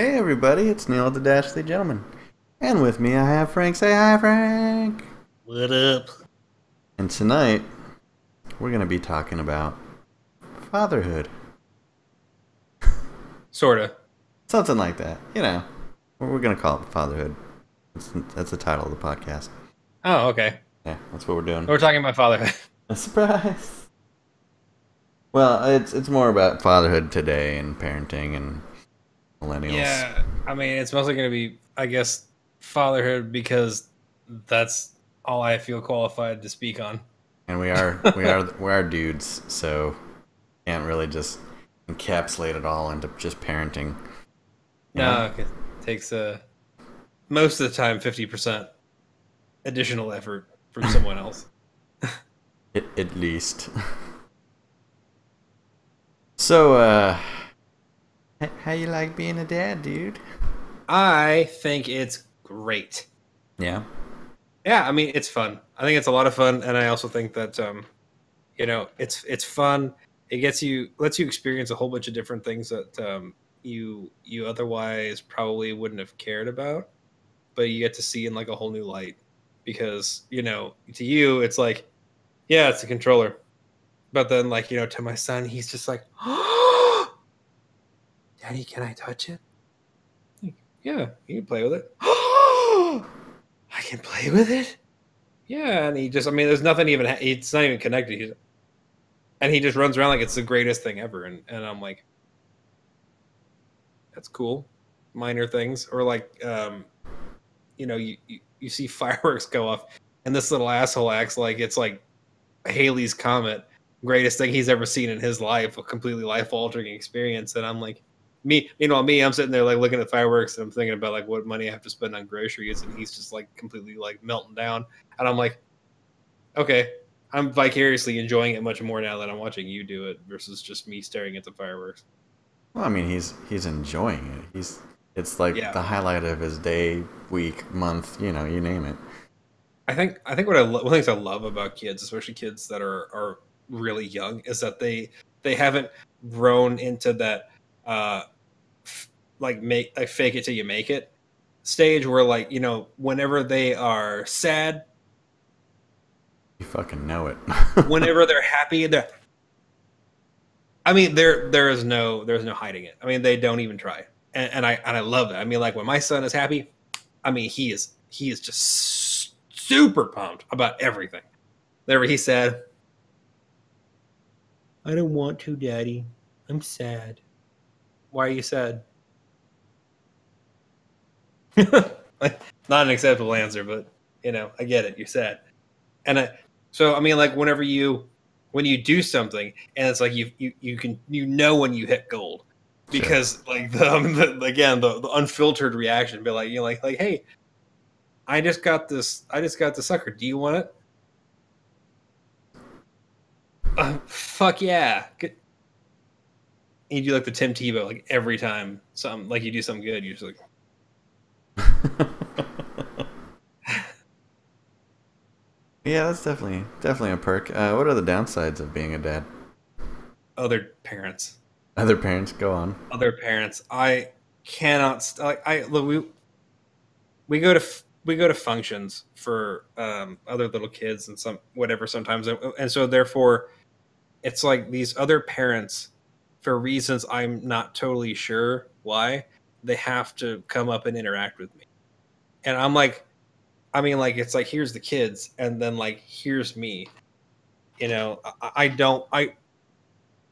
Hey everybody, it's Neil the Dashly Gentleman. And with me I have Frank. Say hi, Frank! What up? And tonight, we're going to be talking about fatherhood. Sorta. Something like that. You know, we're going to call it fatherhood. That's the title of the podcast. Oh, okay. Yeah, that's what we're doing. We're talking about fatherhood. A surprise! Well, it's more about fatherhood today and parenting and millennials. Yeah, I mean, it's mostly going to be, I guess, fatherhood because that's all I feel qualified to speak on. And we are dudes, so can't really just encapsulate it all into just parenting. You know? No, it takes most of the time 50% additional effort from someone else. At least. So, how you like being a dad, dude? I think it's great. Yeah. Yeah, I mean, it's fun. I think it's a lot of fun, and I also think that it's fun. It lets you experience a whole bunch of different things that you otherwise probably wouldn't have cared about, but you get to see in like a whole new light because to you it's like, yeah, it's a controller, but then like to my son he's just like, oh, Daddy, can I touch it? Like, yeah, you can play with it. Oh, I can play with it. Yeah, and he just, I mean, there's nothing even, it's not even connected. And he just runs around like it's the greatest thing ever. And I'm like, that's cool. Minor things. Or like, you see fireworks go off and this little asshole acts like it's like Haley's Comet, greatest thing he's ever seen in his life, a completely life altering experience. And I'm like, meanwhile, I'm sitting there like looking at fireworks and I'm thinking about like what money I have to spend on groceries. And he's just like completely like melting down. And I'm like, okay, I'm vicariously enjoying it much more now that I'm watching you do it versus just me staring at the fireworks. Well, I mean, he's enjoying it. It's like Yeah, the highlight of his day, week, month. You know, you name it. I think one of the things I love about kids, especially kids that are really young, is that they haven't grown into that like fake it till you make it stage where like whenever they are sad, You fucking know it. whenever they're happy, I mean, there's no hiding it. I mean, they don't even try, and I love it. I mean, like when my son is happy, I mean, he is just super pumped about everything. Whenever he said, "I don't want to, Daddy. I'm sad." Why are you sad? Like, not an acceptable answer, but I get it. You're sad, and so I mean, like when you do something, and it's like you can when you hit gold Sure. because like again the unfiltered reaction, be like like hey, I just got the sucker. Do you want it? Fuck yeah. You do like the Tim Tebow like every time some like you do something good, you're just like, Yeah, that's definitely a perk. What are the downsides of being a dad? other parents. Other parents, go on. Other parents. I cannot like I look we go to functions for other little kids and some whatever sometimes, and so therefore it's like these other parents, for reasons I'm not totally sure why, they have to come up and interact with me, and I'm like, I mean, like it's like here's the kids and then like here's me. I don't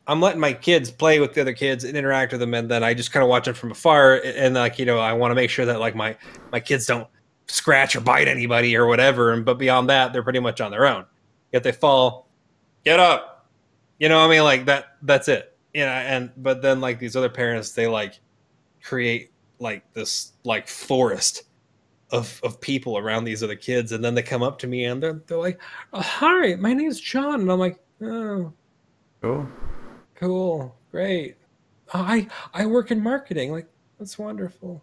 I'm letting my kids play with the other kids and interact with them, and then I just kind of watch them from afar. And like I want to make sure that like my kids don't scratch or bite anybody or whatever. And but beyond that, they're pretty much on their own. If they fall, get up. I mean, like that. That's it. And but then like these other parents, they like create like this like forest of people around these other kids, and then they come up to me and they're like, oh, "Hi, my name's John," and I'm like, "Oh, Cool. cool, great. Oh, I work in marketing. Like that's wonderful.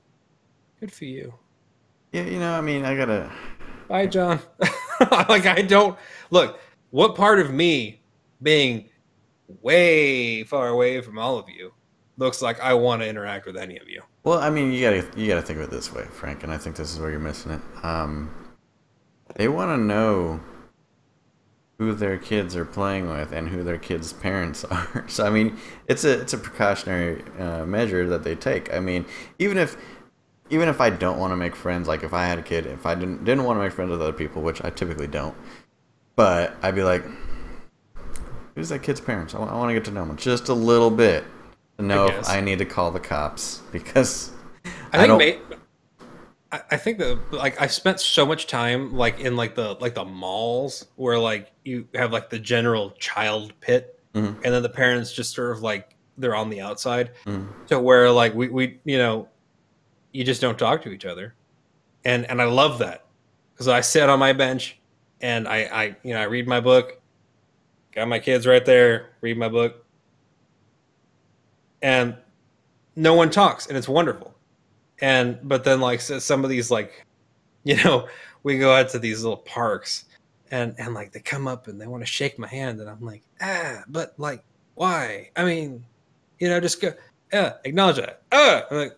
Good for you. Yeah, I mean, I gotta. Bye, John." Like I don't look. What part of me being way far away from all of you looks like I want to interact with any of you. Well, I mean, you gotta think of it this way, Frank, and I think this is where you're missing it. They want to know who their kids are playing with and who their kids' parents are. So I mean, it's a precautionary measure that they take. I mean, even if I don't want to make friends, like if I had a kid, if I didn't want to make friends with other people, which I typically don't, but I'd be like, who's that kid's parents? I want to get to know them just a little bit to know if I need to call the cops because I think that like I've spent so much time like in like the malls where like you have like the general child pit, and then the parents just sort of like they're on the outside, to where like we you know, you just don't talk to each other, and I love that because I sit on my bench and I you know I read my book, got my kids right there, read my book, and no one talks, and it's wonderful. And but then like some of these like, you know, we go out to these little parks and like they come up and they want to shake my hand and I'm like, but like why? I mean, you know, just go acknowledge that. I'm like,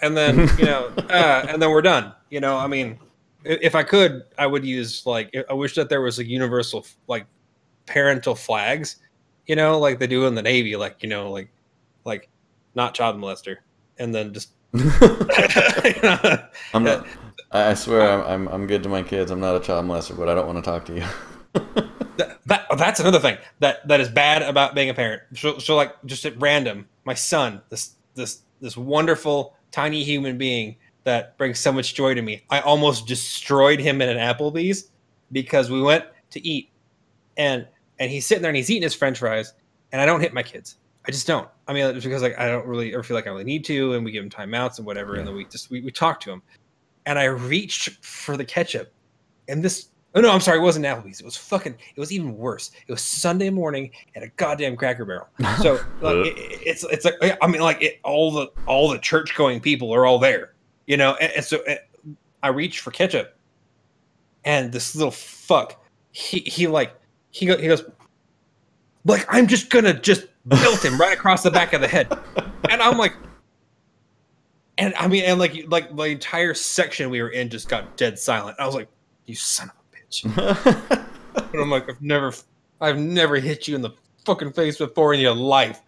and then, you know, and then we're done. You know, I mean, if I could, I would use like I wish that there was a universal like parental flags, you know, like they do in the Navy, like, you know, like not child molester, and then just I'm not. I swear, I'm good to my kids. I'm not a child molester, but I don't want to talk to you. That's another thing that is bad about being a parent. So like just at random, my son, this wonderful tiny human being that brings so much joy to me. I almost destroyed him in an Applebee's because we went to eat, and he's sitting there and he's eating his French fries, and I don't hit my kids. I just don't. I mean, it's because like I don't really ever feel like I really need to, and we give him timeouts and whatever, and then we talk to him. And I reached for the ketchup, and this. Oh no, I'm sorry, it wasn't Applebee's. It was even worse. It was Sunday morning at a goddamn Cracker Barrel. So like it's like I mean like all the church going people are all there, you know. And so I reached for ketchup, and this little fuck, he goes like I'm just gonna built him right across the back of the head. And I'm like, and I mean, and like the entire section we were in just got dead silent. I was like, you son of a bitch. And I'm like, I've never hit you in the fucking face before in your life.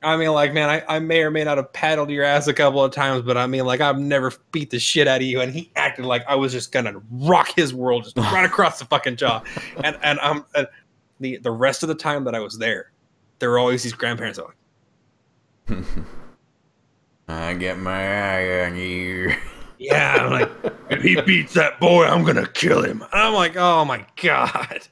I mean, like, man, I may or may not have paddled your ass a couple of times, but I mean, like, I've never beat the shit out of you. And he acted like I was just gonna rock his world just right across the fucking jaw. And I'm the rest of the time that I was there were always these grandparents that were like, I get my eye on you. Yeah, I'm like, if he beats that boy, I'm gonna kill him. And I'm like, oh my god,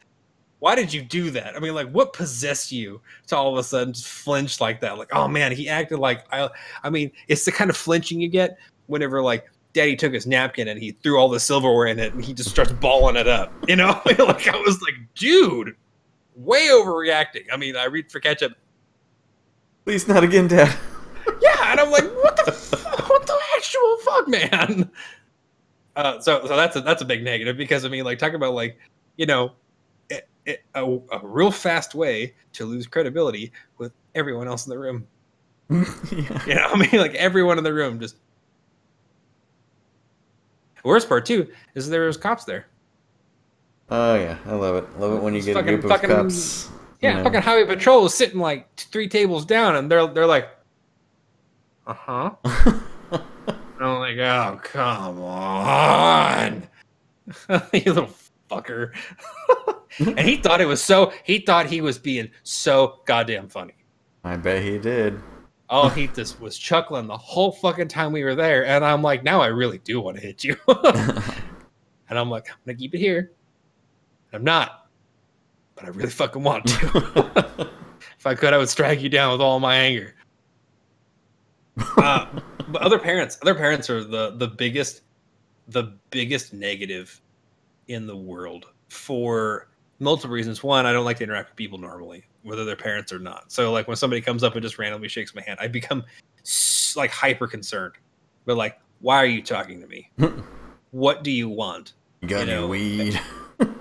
why did you do that? I mean, like, what possessed you to all of a sudden just flinch like that? Like, oh man, he acted like I mean, it's the kind of flinching you get whenever like Daddy took his napkin and he threw all the silverware in it and he just starts balling it up. You know, like I was like, dude. Way overreacting. I mean, I read for ketchup. Please, not again, Dad. Yeah, and I'm like, what the actual fuck, man? So that's a big negative because I mean, like, talk about like, you know, a real fast way to lose credibility with everyone else in the room. Yeah. You know, I mean, like everyone in the room just. The worst part too is there was cops there. Oh yeah, I love it. Love it when you get a group of cops. Yeah, fucking highway patrol is sitting like 3 tables down, and they're like, I'm like, oh come on, you little fucker. And he thought he was being so goddamn funny. I bet he did. Oh, he just was chuckling the whole fucking time we were there, and I'm like, now I really do want to hit you. And I'm like, I'm gonna keep it here. I'm not, but I really fucking want to. If I could, I would strike you down with all my anger. But other parents are the biggest negative in the world for multiple reasons. One, I don't like to interact with people normally, whether they're parents or not. So like when somebody comes up and just randomly shakes my hand, I become like hyper concerned. But like, why are you talking to me? What do you want? You got any weed?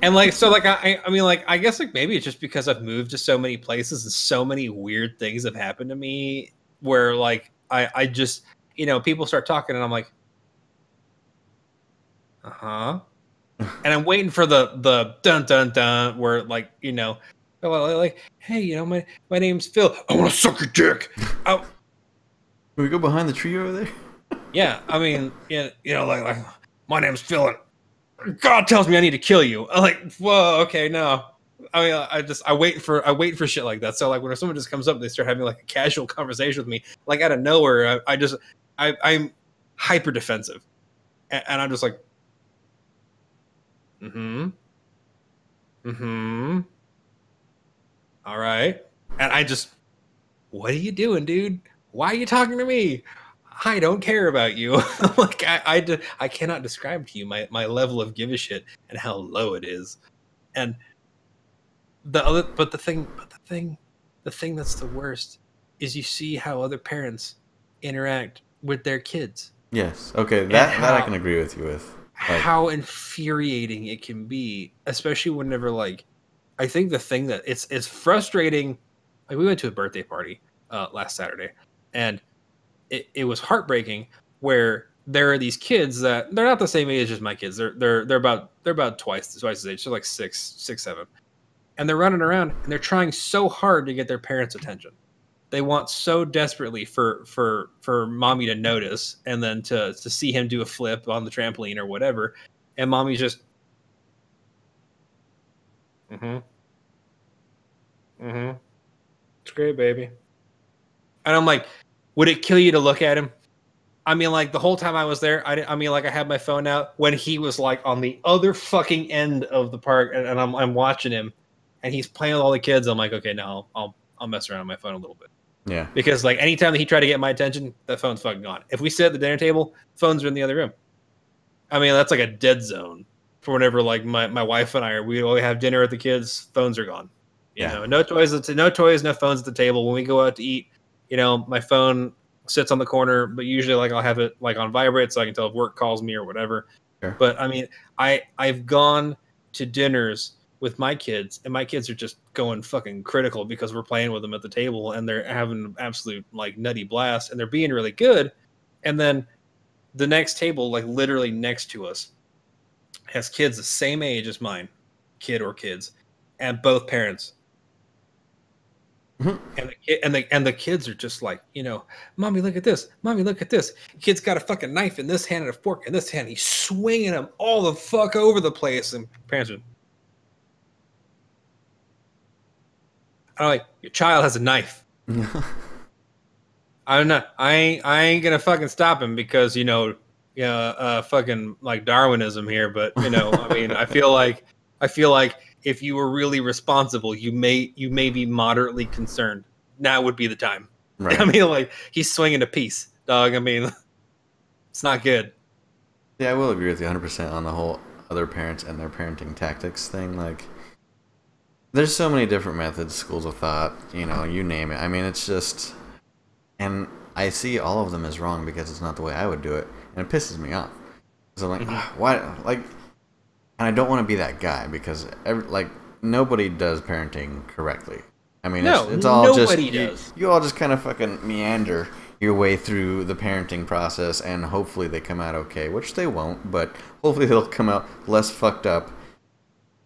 And like, so like, I mean, like, I guess like maybe it's just because I've moved to so many places and so many weird things have happened to me where like I just, you know, people start talking and I'm like, uh-huh. And I'm waiting for the dun dun dun where like, you know, like, hey, you know, my name's Phil. I want to suck your dick. Can we go behind the tree over there? Yeah, I mean, yeah, you know, like my name's Phil and God tells me I need to kill you. I'm like, whoa, okay, no. I mean, I wait for shit like that. So like when someone just comes up and they start having like a casual conversation with me, like out of nowhere, I'm hyper defensive. And I'm just like, mm-hmm. Mm-hmm. All right. And I just, what are you doing, dude? Why are you talking to me? I don't care about you. Like I cannot describe to you my level of give a shit and how low it is. And the thing that's the worst is you see how other parents interact with their kids. Yes. Okay. That I can agree with you with. Like, how infuriating it can be, especially whenever like I think the thing that it's frustrating. Like we went to a birthday party last Saturday, and it was heartbreaking. Where there are these kids that they're not the same age as my kids. They're about twice his age. So like six, 7, and they're running around and they're trying so hard to get their parents' attention. They want so desperately for mommy to notice and then to see him do a flip on the trampoline or whatever, and mommy's just mm-hmm. Mm-hmm. It's great, baby. And I'm like, would it kill you to look at him? I mean, like the whole time I was there, I mean, like I had my phone out when he was like on the other fucking end of the park, and I'm watching him, and he's playing with all the kids. I'm like, okay, now I'll mess around on my phone a little bit. Yeah. Because like anytime that he tried to get my attention, that phone's fucking gone. If we sit at the dinner table, phones are in the other room. I mean, that's like a dead zone for whenever like my wife and I we have dinner with the kids, phones are gone. You know, no toys, no phones at the table. When we go out to eat, you know, my phone sits on the corner, but usually like I'll have it like on vibrate so I can tell if work calls me or whatever. Sure. But I mean, I've gone to dinners with my kids, and my kids are just going fucking critical because we're playing with them at the table and they're having an absolute like nutty blast and they're being really good. And then the next table, like literally next to us, has kids the same age as mine, kid or kids, and both parents. Mm-hmm. And the kids are just like, you know, mommy, look at this. Mommy, look at this. Kid's got a fucking knife in this hand and a fork in this hand. He's swinging them all the fuck over the place. And parents are, I'm like, your child has a knife. I'm not. I ain't gonna fucking stop him because you know, fucking like Darwinism here. But you know, I mean, I feel like if you were really responsible, you may be moderately concerned. Now would be the time. Right. I mean, like he's swinging a piece, dog. I mean, it's not good. Yeah, I will agree with you 100% on the whole other parents and their parenting tactics thing. Like, there's so many different methods, schools of thought, you know, you name it. I mean, it's just, and I see all of them as wrong because it's not the way I would do it, and it pisses me off. So I'm like, why? Like, and I don't want to be that guy because like nobody does parenting correctly. I mean, no, it's all just does. You all just kind of fucking meander your way through the parenting process, and hopefully they come out okay, which they won't, but hopefully they'll come out less fucked up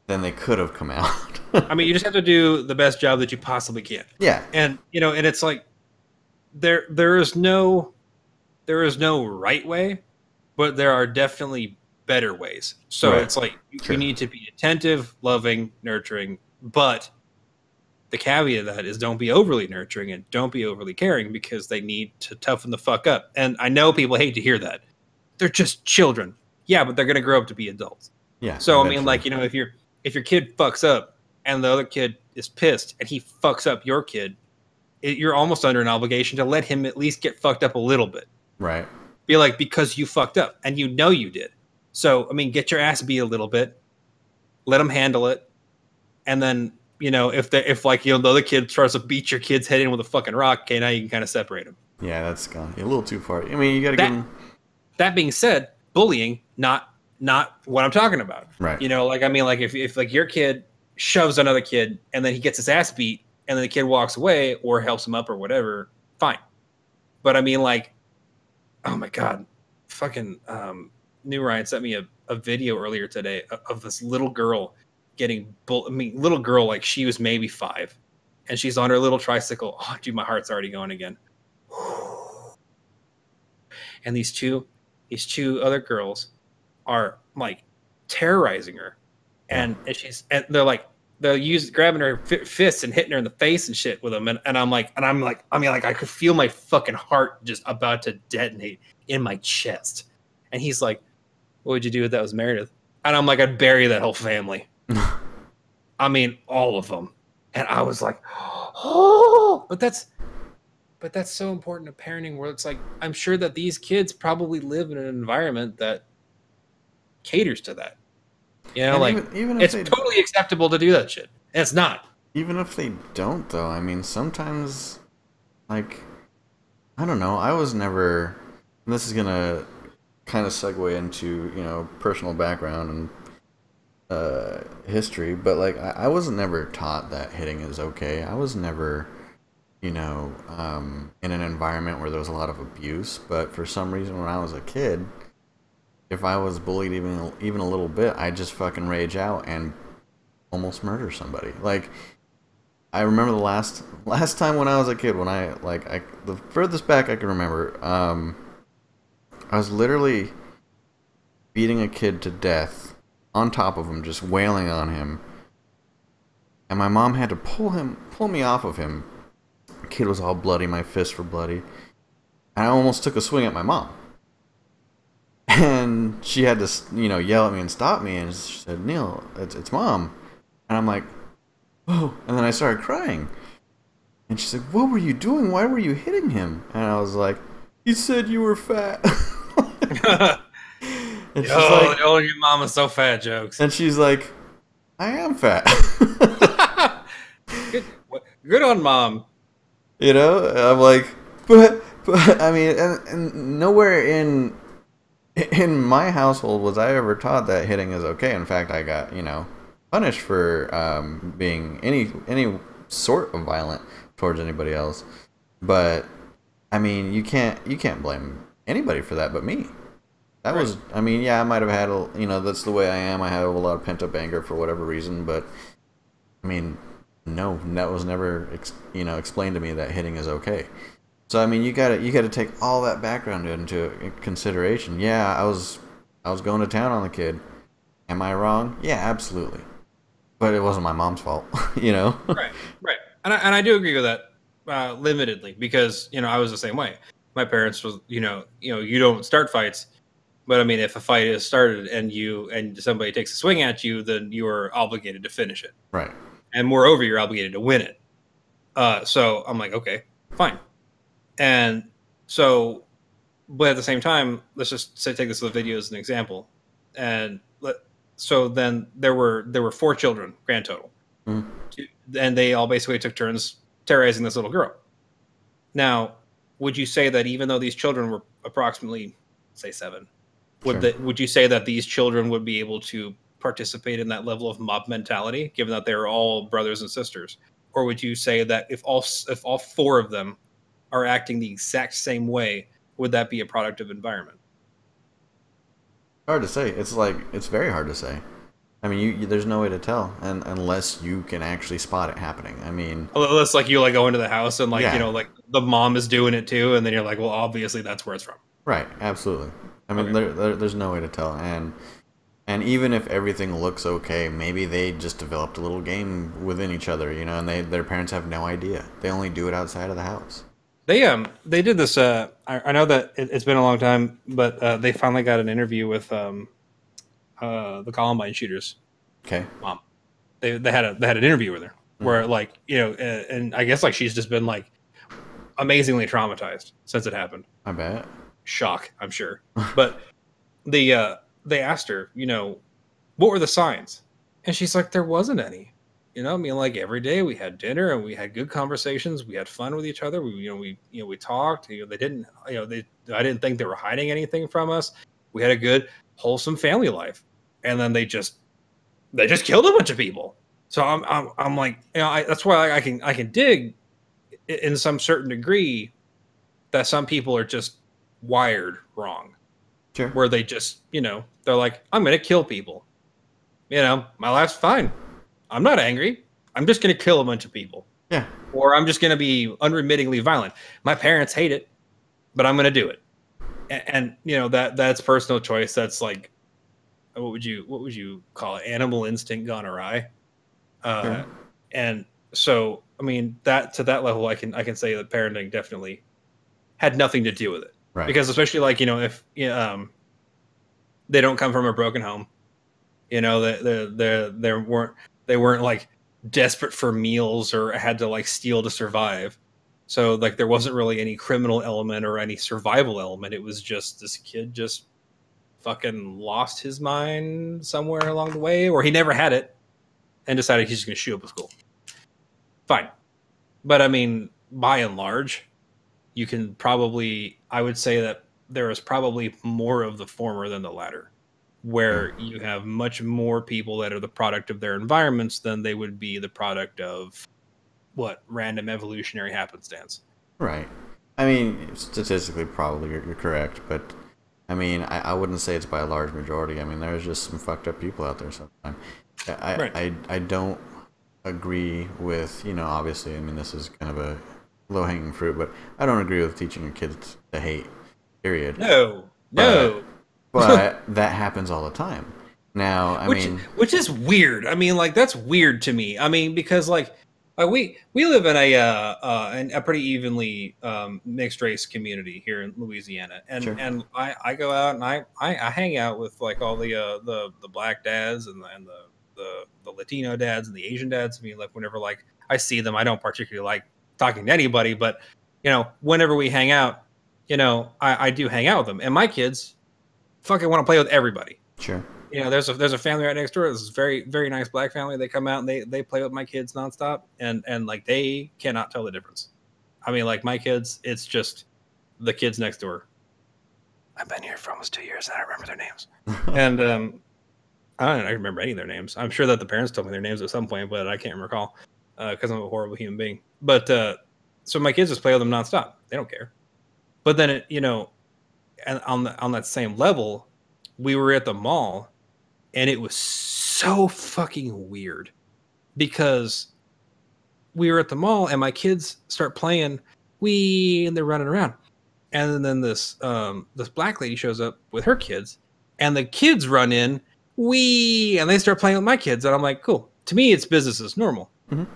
than they could have come out. I mean, you just have to do the best job that you possibly can. Yeah, and you know, and it's like there is no right way, but there are definitely better ways. So right. It's like you need to be attentive, loving, nurturing, but the caveat of that is don't be overly nurturing and don't be overly caring because they need to toughen the fuck up. And I know people hate to hear that. They're just children. Yeah, but they're going to grow up to be adults. Yeah. So eventually. I mean, like, you know, if your kid fucks up and the other kid is pissed and he fucks up your kid, you're almost under an obligation to let him at least get fucked up a little bit. Right. Be like, because you fucked up and you know you did. So, I mean, get your ass beat a little bit, let them handle it. And then, you know, if like, you know, the other kid tries to beat your kid's head in with a fucking rock, okay, now you can kind of separate them. Yeah, that's gone a little too far. I mean, you got to give them. That being said, bullying, not what I'm talking about. Right. You know, like, I mean, like if like your kid shoves another kid and then he gets his ass beat and then the kid walks away or helps him up or whatever, fine. But I mean, like, oh my god, fucking New Ryan sent me a video earlier today of this little girl getting I mean, little girl, like she was maybe 5, and she's on her little tricycle. Oh, dude, my heart's already going again. And these two other girls are like terrorizing her, Yeah. and they're grabbing her fists and hitting her in the face and shit with them, and I'm like, I mean, like I could feel my fucking heart just about to detonate in my chest. And he's like, "What would you do if that was Meredith?" And I'm like, "I'd bury that whole family. I mean, all of them." And I was like, "Oh, but that's so important to parenting, where it's like, I'm sure that these kids probably live in an environment that caters to that. You know, And like even if it's they totally acceptable to do that shit. And it's not. even if they don't though, I mean sometimes like I don't know, I was never and this is gonna kind of segue into, you know, personal background and history, but like I was never taught that hitting is okay. I was never, you know, in an environment where there was a lot of abuse, but for some reason when I was a kid, if I was bullied even a little bit, I'd just fucking rage out and almost murder somebody. Like I remember the last time when I was a kid, when the furthest back I can remember, I was literally beating a kid to death on top of him, just wailing on him, and my mom had to pull me off of him. The kid was all bloody, my fists were bloody, and I almost took a swing at my mom. And she had to, you know, yell at me and stop me, and she said, "Neil, it's mom." And I'm like, "Oh," and then I started crying. And she said, "What were you doing? Why were you hitting him?" And I was like, "He said you were fat." And she's like, Oh, your mom is so fat, jokes. and she's like, "I am fat." Good on mom. You know, I'm like, but I mean, and nowhere in my household was I ever taught that hitting is okay. In fact, I got, you know, punished for being any sort of violent towards anybody else. But I mean, you can't blame anybody for that but me. That Right. was, I mean, yeah, I might have had you know, that's the way I am. I have a lot of pent up anger for whatever reason, but I mean, no, that was never you know, explained to me that hitting is okay. So I mean, you gotta take all that background into consideration. Yeah, I was going to town on the kid. Am I wrong? Yeah, absolutely. But it wasn't my mom's fault, you know. Right, right. And I do agree with that, limitedly, because, you know, I was the same way. My parents was, you don't start fights, but I mean, if a fight is started and somebody takes a swing at you, then you are obligated to finish it, Right. and moreover, you're obligated to win it. So I'm like, okay, fine. And so, but at the same time, let's just say, take this little video as an example. And so then there were 4 children, grand total, Mhm. and they all basically took turns terrorizing this little girl. Now, would you say that even though these children were approximately, say, 7, Sure. would you say that these children would be able to participate in that level of mob mentality, given that they're all brothers and sisters? Or would you say that if all 4 of them are acting the exact same way, would that be a productive environment? Hard to say. It's very hard to say. I mean, there's no way to tell, and unless you can actually spot it happening. I mean, Unless, like, you, like, go into the house and, like, yeah, like the mom is doing it too, and then you're like, well, obviously that's where it's from. right, absolutely. I mean, Okay. there's no way to tell, and even if everything looks okay, maybe they just developed a little game within each other, you know, and their parents have no idea. They only do it outside of the house. They did this. I know that it's been a long time, but they finally got an interview with the Columbine shooters Okay. mom. They had an interview with her Mm. where, like, and I guess, like, she's just been, like, amazingly traumatized since it happened. I bet. Shock, I'm sure. But they asked her, what were the signs, and she's like, there wasn't any. I mean, like, every day we had dinner and we had good conversations. We had fun with each other. We talked. They didn't, I didn't think they were hiding anything from us. We had a good, wholesome family life, and then they just killed a bunch of people. So I'm like, that's why I can dig in some certain degree that some people are just wired wrong, Sure. where they just, they're like, I'm going to kill people. My life's fine. I'm not angry. I'm just going to kill a bunch of people. Yeah. Or I'm just going to be unremittingly violent. My parents hate it, but I'm going to do it. And that's personal choice. That's like, what would you call it? Animal instinct gone awry. Sure. And so, I mean, that to that level, I can say that parenting definitely had nothing to do with it. Right. Because especially like, if they don't come from a broken home, they weren't like desperate for meals or had to like steal to survive. So like there wasn't really any criminal element or any survival element. It was just this kid just fucking lost his mind somewhere along the way, or he never had it and decided he's just going to shoot up a school. Fine. But I mean, by and large, I would say that there is probably more of the former than the latter, where you have much more people that are the product of their environments than they would be the product of random evolutionary happenstance. Right. I mean, statistically, probably you're correct, but I mean, I wouldn't say it's by a large majority. I mean, there's just some fucked up people out there sometimes. I don't agree with, obviously, I mean, this is kind of a low-hanging fruit, but I don't agree with teaching your kids to hate, period. No. But that happens all the time. Now, which is weird. I mean, like, that's weird to me. I mean, because like we live in a pretty evenly mixed race community here in Louisiana, and Sure. and I go out and I hang out with like all the black dads and the Latino dads and the Asian dads. I mean, like whenever like I see them, I don't particularly like talking to anybody, but whenever we hang out, I do hang out with them, and my kids fucking want to play with everybody. Sure. There's a family right next door. This is very, very nice black family. They come out and they play with my kids nonstop, and like they cannot tell the difference. I mean, like my kids, it's just the kids next door. I've been here for almost 2 years and I don't remember their names. And I don't remember any of their names. I'm sure that the parents told me their names at some point, but I can't recall because I'm a horrible human being. But so my kids just play with them nonstop. They don't care. But then and on that same level, we were at the mall. And it was so fucking weird because we were at the mall and my kids start playing and they're running around. And then this black lady shows up with her kids and the kids run in, and they start playing with my kids. And I'm like, cool. To me, it's business as normal. Mm-hmm.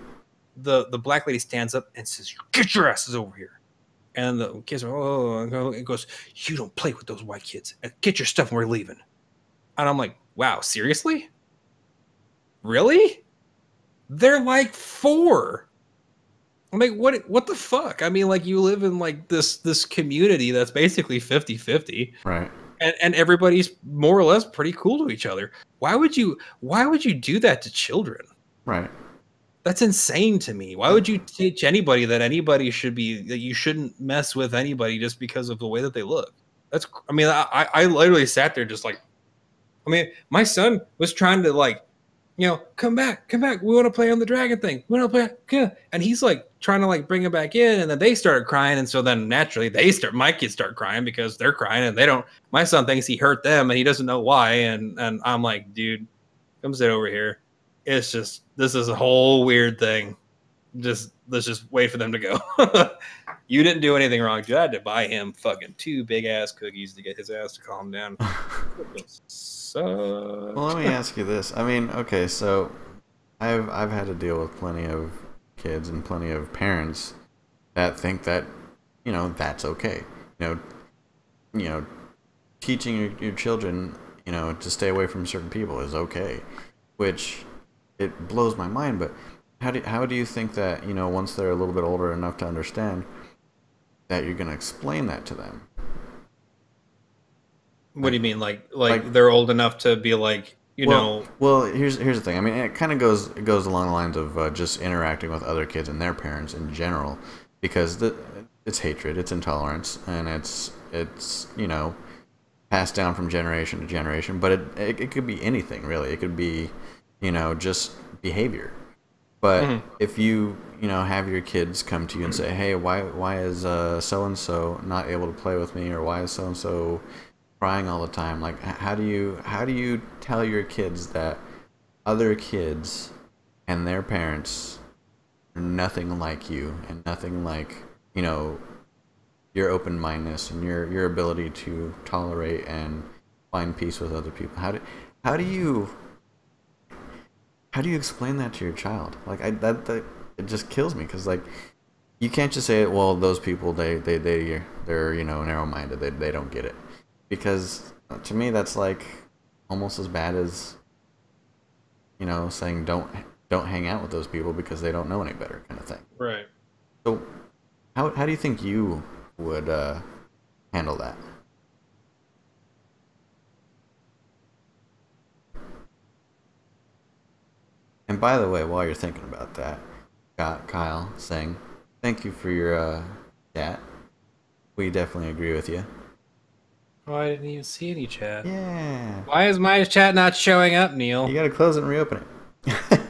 The black lady stands up and says, get your asses over here. And the kids are, and goes, you don't play with those white kids. Get your stuff and we're leaving. And I'm like, wow, seriously? Really? They're like 4. I'm like, what the fuck? I mean, like you live in like this community that's basically 50-50. Right. And everybody's more or less pretty cool to each other. Why would you do that to children? Right. That's insane to me. Why would you teach anybody that you shouldn't mess with anybody just because of the way that they look? I literally sat there just like, I mean, my son was trying to like, come back. We want to play on the dragon thing. We want to play. And he's like trying to like bring him back in. And then they started crying. And so then naturally my kids start crying because they're crying and my son thinks he hurt them and he doesn't know why. And I'm like, dude, come sit over here. It's just, this is a whole weird thing. Let's just wait for them to go. You didn't do anything wrong. Dude, I had to buy him fucking 2 big ass cookies to get his ass to calm down. Well, let me ask you this. I mean, okay, so I've had to deal with plenty of kids and plenty of parents that think that that's okay. Teaching your children to stay away from certain people is okay, which it blows my mind. But how do you think that once they're a little bit older enough to understand that you're going to explain that to them? What do you mean? Like they're old enough to be like, know? Well, here's the thing. I mean, it kind of goes along the lines of just interacting with other kids and their parents in general, because it's hatred, it's intolerance, and it's passed down from generation to generation. But it could be anything really. It could be just behavior. But Mhm. if you have your kids come to you and say, "Hey, why is so and so not able to play with me, or why is so and so crying all the time?" Like, how do you tell your kids that other kids and their parents are nothing like you, and nothing like your open mindedness and your ability to tolerate and find peace with other people? How do you how do you explain that to your child? Like, that it just kills me, because like, you can't just say, well, those people, they're narrow minded, they don't get it, because to me that's like almost as bad as saying don't hang out with those people because they don't know any better, kind of thing. Right. So how do you think you would handle that? And by the way, while you're thinking about that, got Kyle saying, "Thank you for your chat. We definitely agree with you." Oh, I didn't even see any chat. Yeah. Why is my chat not showing up, You Neil? gotta close it and reopen it.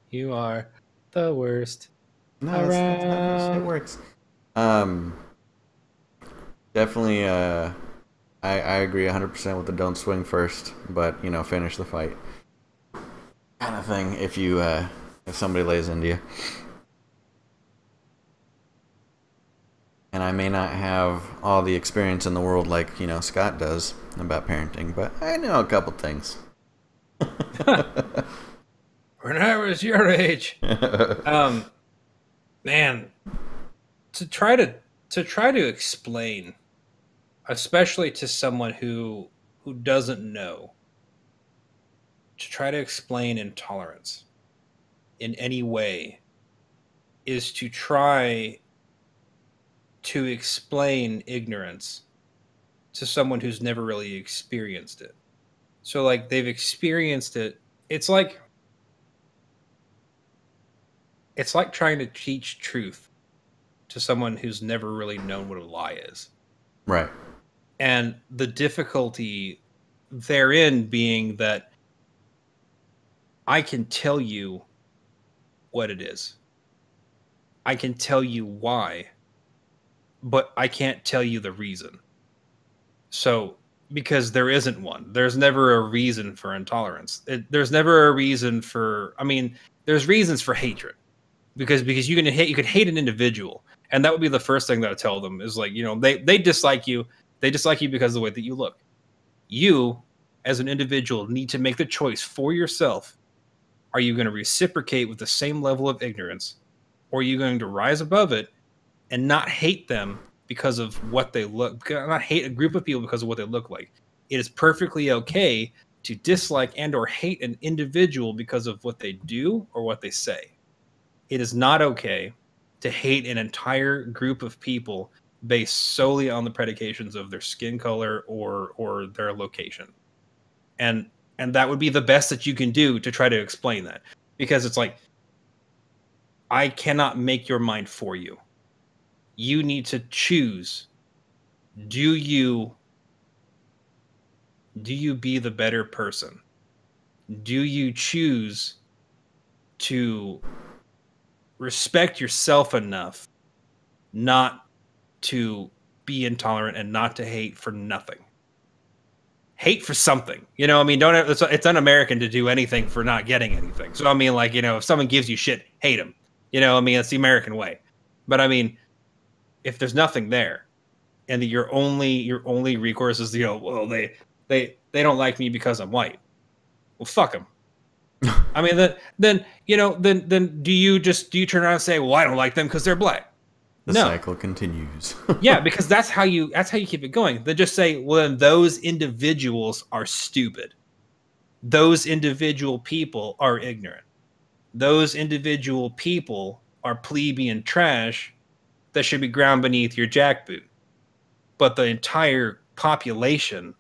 You are the worst No, that's how that shit around. works. Um, definitely. I agree 100% with the don't swing first, but finish the fight kind of thing. If somebody lays into you, and I may not have all the experience in the world like Scott does about parenting, but I know a couple things. When I was your age, um, man, to try to explain, especially to someone who doesn't know, to try to explain intolerance in any way is to try to explain ignorance to someone who's never really experienced it. So like they've experienced it. It's like trying to teach truth to someone who's never really known what a lie is. Right. And the difficulty therein being that I can tell you what it is. I can tell you why, but I can't tell you the reason. So, because there isn't one, there's never a reason for intolerance. There's never a reason for, I mean, there's reasons for hatred because you could hate an individual, and that would be the first thing that I tell them is like, they dislike you. They dislike you because of the way that you look. You, as an individual, need to make the choice for yourself. Are you going to reciprocate with the same level of ignorance, or are you going to rise above it and not hate them because of what they look, not hate a group of people because of what they look like? It is perfectly okay to dislike and or hate an individual because of what they do or what they say. It is not okay to hate an entire group of people based solely on the predications of their skin color or their location. And that would be the best that you can do to try to explain that, because it's like, I cannot make your mind for you. You need to choose. Do you be the better person? Do you choose to respect yourself enough not to be intolerant and not to hate for nothing? Hate for something, I mean, don't it's un-American to do anything for not getting anything. So I mean, like, if someone gives you shit, hate them. I mean, it's the American way. But I mean, if there's nothing there, and your only recourse is, well, they don't like me because I'm white. Well, fuck them. I mean, then do you turn around and say, well, I don't like them because they're black? The No. cycle continues. Yeah, because that's how you keep it going. They just say, well, then those individuals are stupid. Those individual people are ignorant. Those individual people are plebeian trash that should be ground beneath your jackboot. But the entire population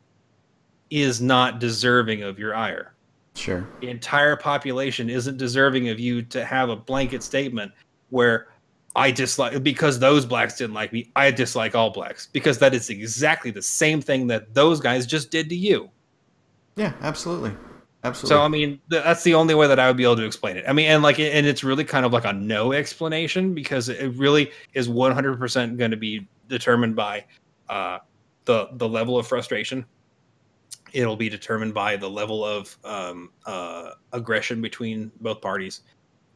is not deserving of your ire. Sure. The entire population isn't deserving of you to have a blanket statement where I dislike, because those blacks didn't like me, I dislike all blacks, because that is exactly the same thing that those guys just did to you. Yeah, absolutely. So Absolutely. I mean, that's the only way that I would be able to explain it. I mean, and it's really kind of like a no explanation, because it really is 100% going to be determined by uh, the level of frustration. It'll be determined by the level of aggression between both parties,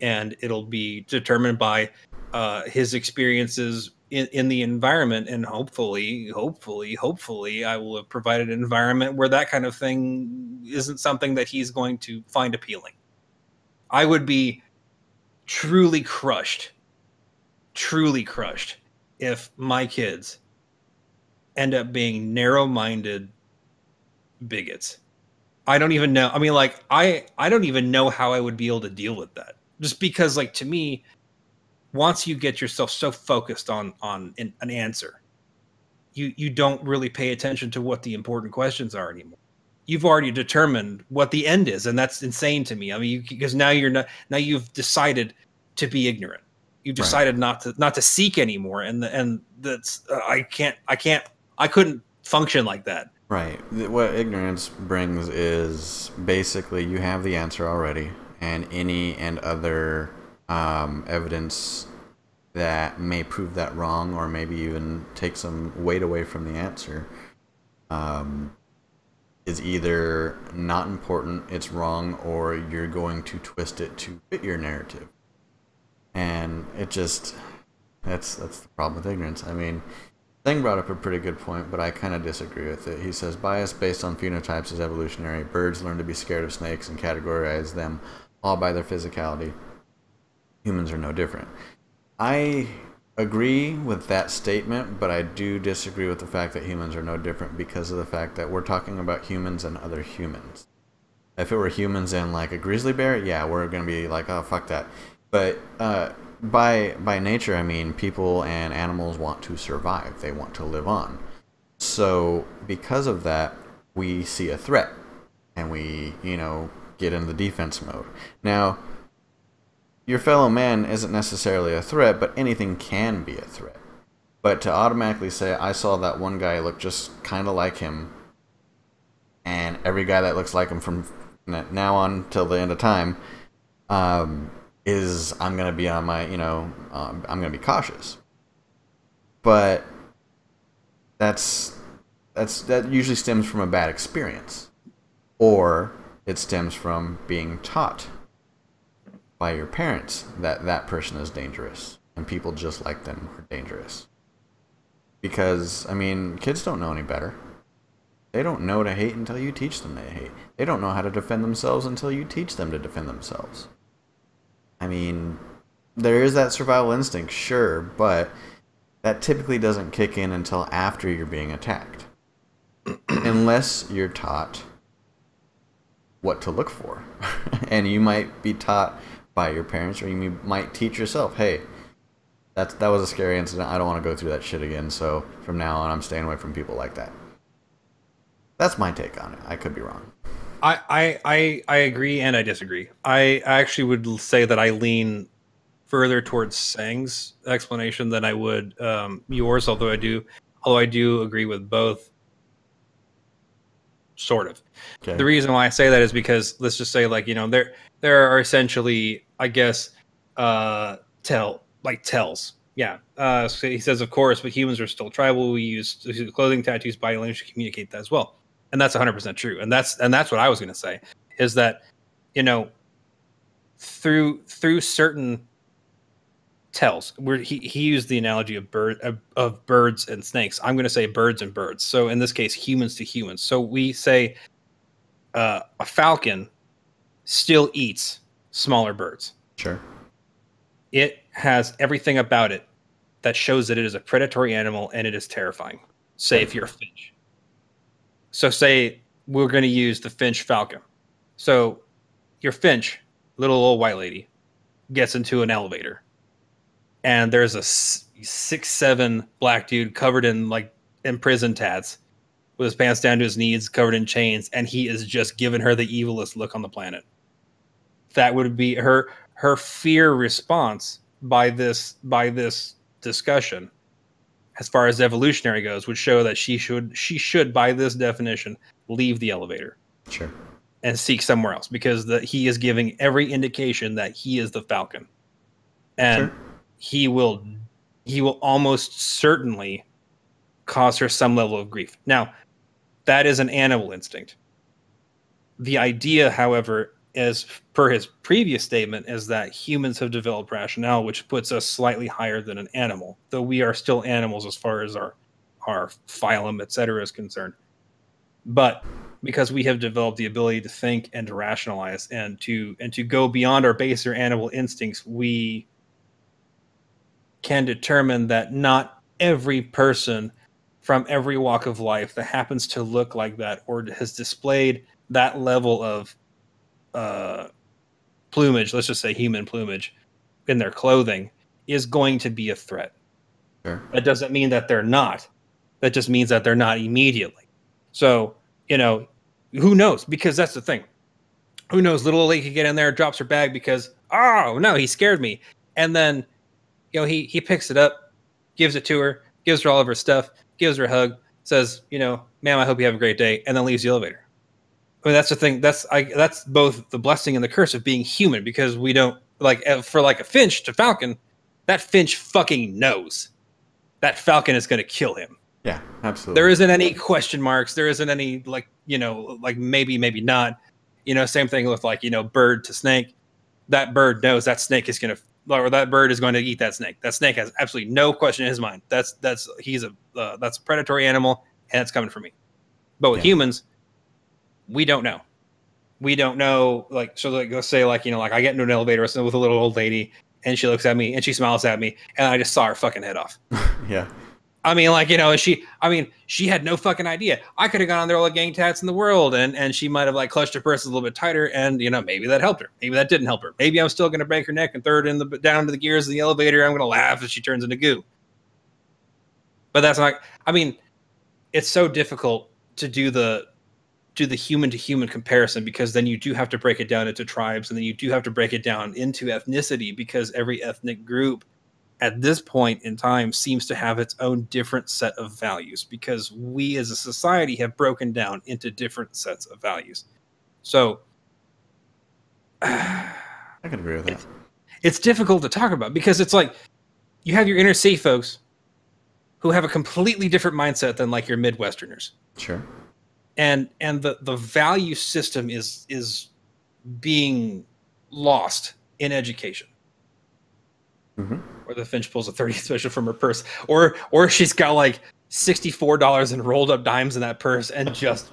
and it'll be determined by his experiences in the environment. And hopefully, I will have provided an environment where that kind of thing isn't something that he's going to find appealing. I would be truly truly crushed, if my kids end up being narrow-minded bigots. I don't even know. I mean, like, I don't even know how I would be able to deal with that. Just because, like, to me, once you get yourself so focused on an answer, you don't really pay attention to what the important questions are anymore. You've already determined what the end is, and that's insane to me. I mean, because now you've decided to be ignorant. You've Right. decided not to seek anymore, and that's I couldn't function like that. Right. What ignorance brings is basically you have the answer already, and any and other evidence that may prove that wrong, or maybe even take some weight away from the answer, um, is either not important, it's wrong, or you're going to twist it to fit your narrative. And it just that's the problem with ignorance. I mean, Thing brought up a pretty good point, but I kind of disagree with it. He says bias based on phenotypes is evolutionary. Birds learn to be scared of snakes and categorize them all by their physicality. Humans are no different. I agree with that statement, but I do disagree with the fact that humans are no different, because of the fact that we're talking about humans and other humans. If it were humans and like a grizzly bear, yeah, we're gonna be like, oh fuck that. But by nature, I mean people and animals want to survive. They want to live on. So because of that, we see a threat, and we get in the defense mode. Now, your fellow man isn't necessarily a threat, but anything can be a threat. But to automatically say, I saw that one guy look just kind of like him, and every guy that looks like him from now on till the end of time, is I'm gonna be on my, I'm gonna be cautious. But that usually stems from a bad experience, or it stems from being taught by your parents that that person is dangerous, and people just like them are dangerous. Because I mean, kids don't know any better. They don't know to hate until you teach them to hate. They don't know how to defend themselves until you teach them to defend themselves. I mean, there is that survival instinct, sure, but that typically doesn't kick in until after you're being attacked. Unless you're taught what to look for. And you might be taught by your parents, or you might teach yourself, hey, that was a scary incident. I don't want to go through that shit again, so from now on I'm staying away from people like that. That's my take on it. I could be wrong. I agree and I disagree. I actually would say that I lean further towards Sang's explanation than I would yours, although I do agree with both, sort of. Okay. The reason why I say that is because, let's just say, like, there are essentially, I guess, tells. Yeah. So he says, of course, but humans are still tribal. We use clothing, tattoos, body language to communicate that as well. And that's 100% true. And that's what I was going to say, is that, through certain tells, where he used the analogy of birds and snakes. I'm going to say birds and birds. So in this case, humans to humans. So we say a falcon still eats smaller birds. Sure. It has everything about it that shows that it is a predatory animal, and it is terrifying. Say if you're a finch. So say we're going to use the finch falcon. So your finch, little old white lady, gets into an elevator, and there's a 6'7" black dude covered in prison tats, with his pants down to his knees, covered in chains, and he is just giving her the evilest look on the planet. That would be her fear response by this discussion, as far as evolutionary goes, would show that she should, by this definition, leave the elevator. Sure. and seek somewhere else, because he is giving every indication that he is the Falcon, and Sure. he will almost certainly cause her some level of grief. Now, that is an animal instinct. The idea, however, as per his previous statement, is that humans have developed rationale, which puts us slightly higher than an animal, though we are still animals as far as our phylum, etc., is concerned. But because we have developed the ability to think and to rationalize and to go beyond our baser animal instincts, we can determine that not every person from every walk of life that happens to look like that or has displayed that level of plumage, let's just say human plumage, in their clothing, is going to be a threat. Sure. That doesn't mean that they're not. That just means that they're not immediately. So, who knows? Because that's the thing. Who knows? Little Lily could get in there, drops her bag because, oh, no, he scared me. And then, he picks it up, gives it to her, gives her all of her stuff, gives her a hug, says, ma'am, I hope you have a great day, and then leaves the elevator. I mean, that's the thing. That's both the blessing and the curse of being human, because we don't, for a finch to falcon, that finch fucking knows that falcon is going to kill him. Yeah, absolutely. There isn't any question marks. There isn't any maybe, maybe not. Same thing with bird to snake. That bird knows that snake is going to, or that bird is going to eat that snake. That snake has absolutely no question in his mind. That's a predatory animal, and it's coming for me. But with humans, we don't know. We don't know. Let's say I get into an elevator with a little old lady, and she looks at me and she smiles at me, and I just saw her fucking head off. Yeah. I mean, she had no fucking idea. I could have gone on there all the gang tats in the world, and she might have clutched her purse a little bit tighter, and maybe that helped her. Maybe that didn't help her. Maybe I'm still gonna break her neck and throw her down to the gears of the elevator. I'm gonna laugh as she turns into goo. But that's not. I mean, it's so difficult to do the human to human comparison, because then you do have to break it down into tribes, and then you do have to break it down into ethnicity, because every ethnic group at this point in time seems to have its own different set of values, because we as a society have broken down into different sets of values. So I can agree with that. It's difficult to talk about, because it's like you have your inner city folks who have a completely different mindset than your Midwesterners. Sure. And the value system is being lost in education. Mm-hmm. Or the finch pulls a 30th special from her purse, or she's got $64 in rolled up dimes in that purse and just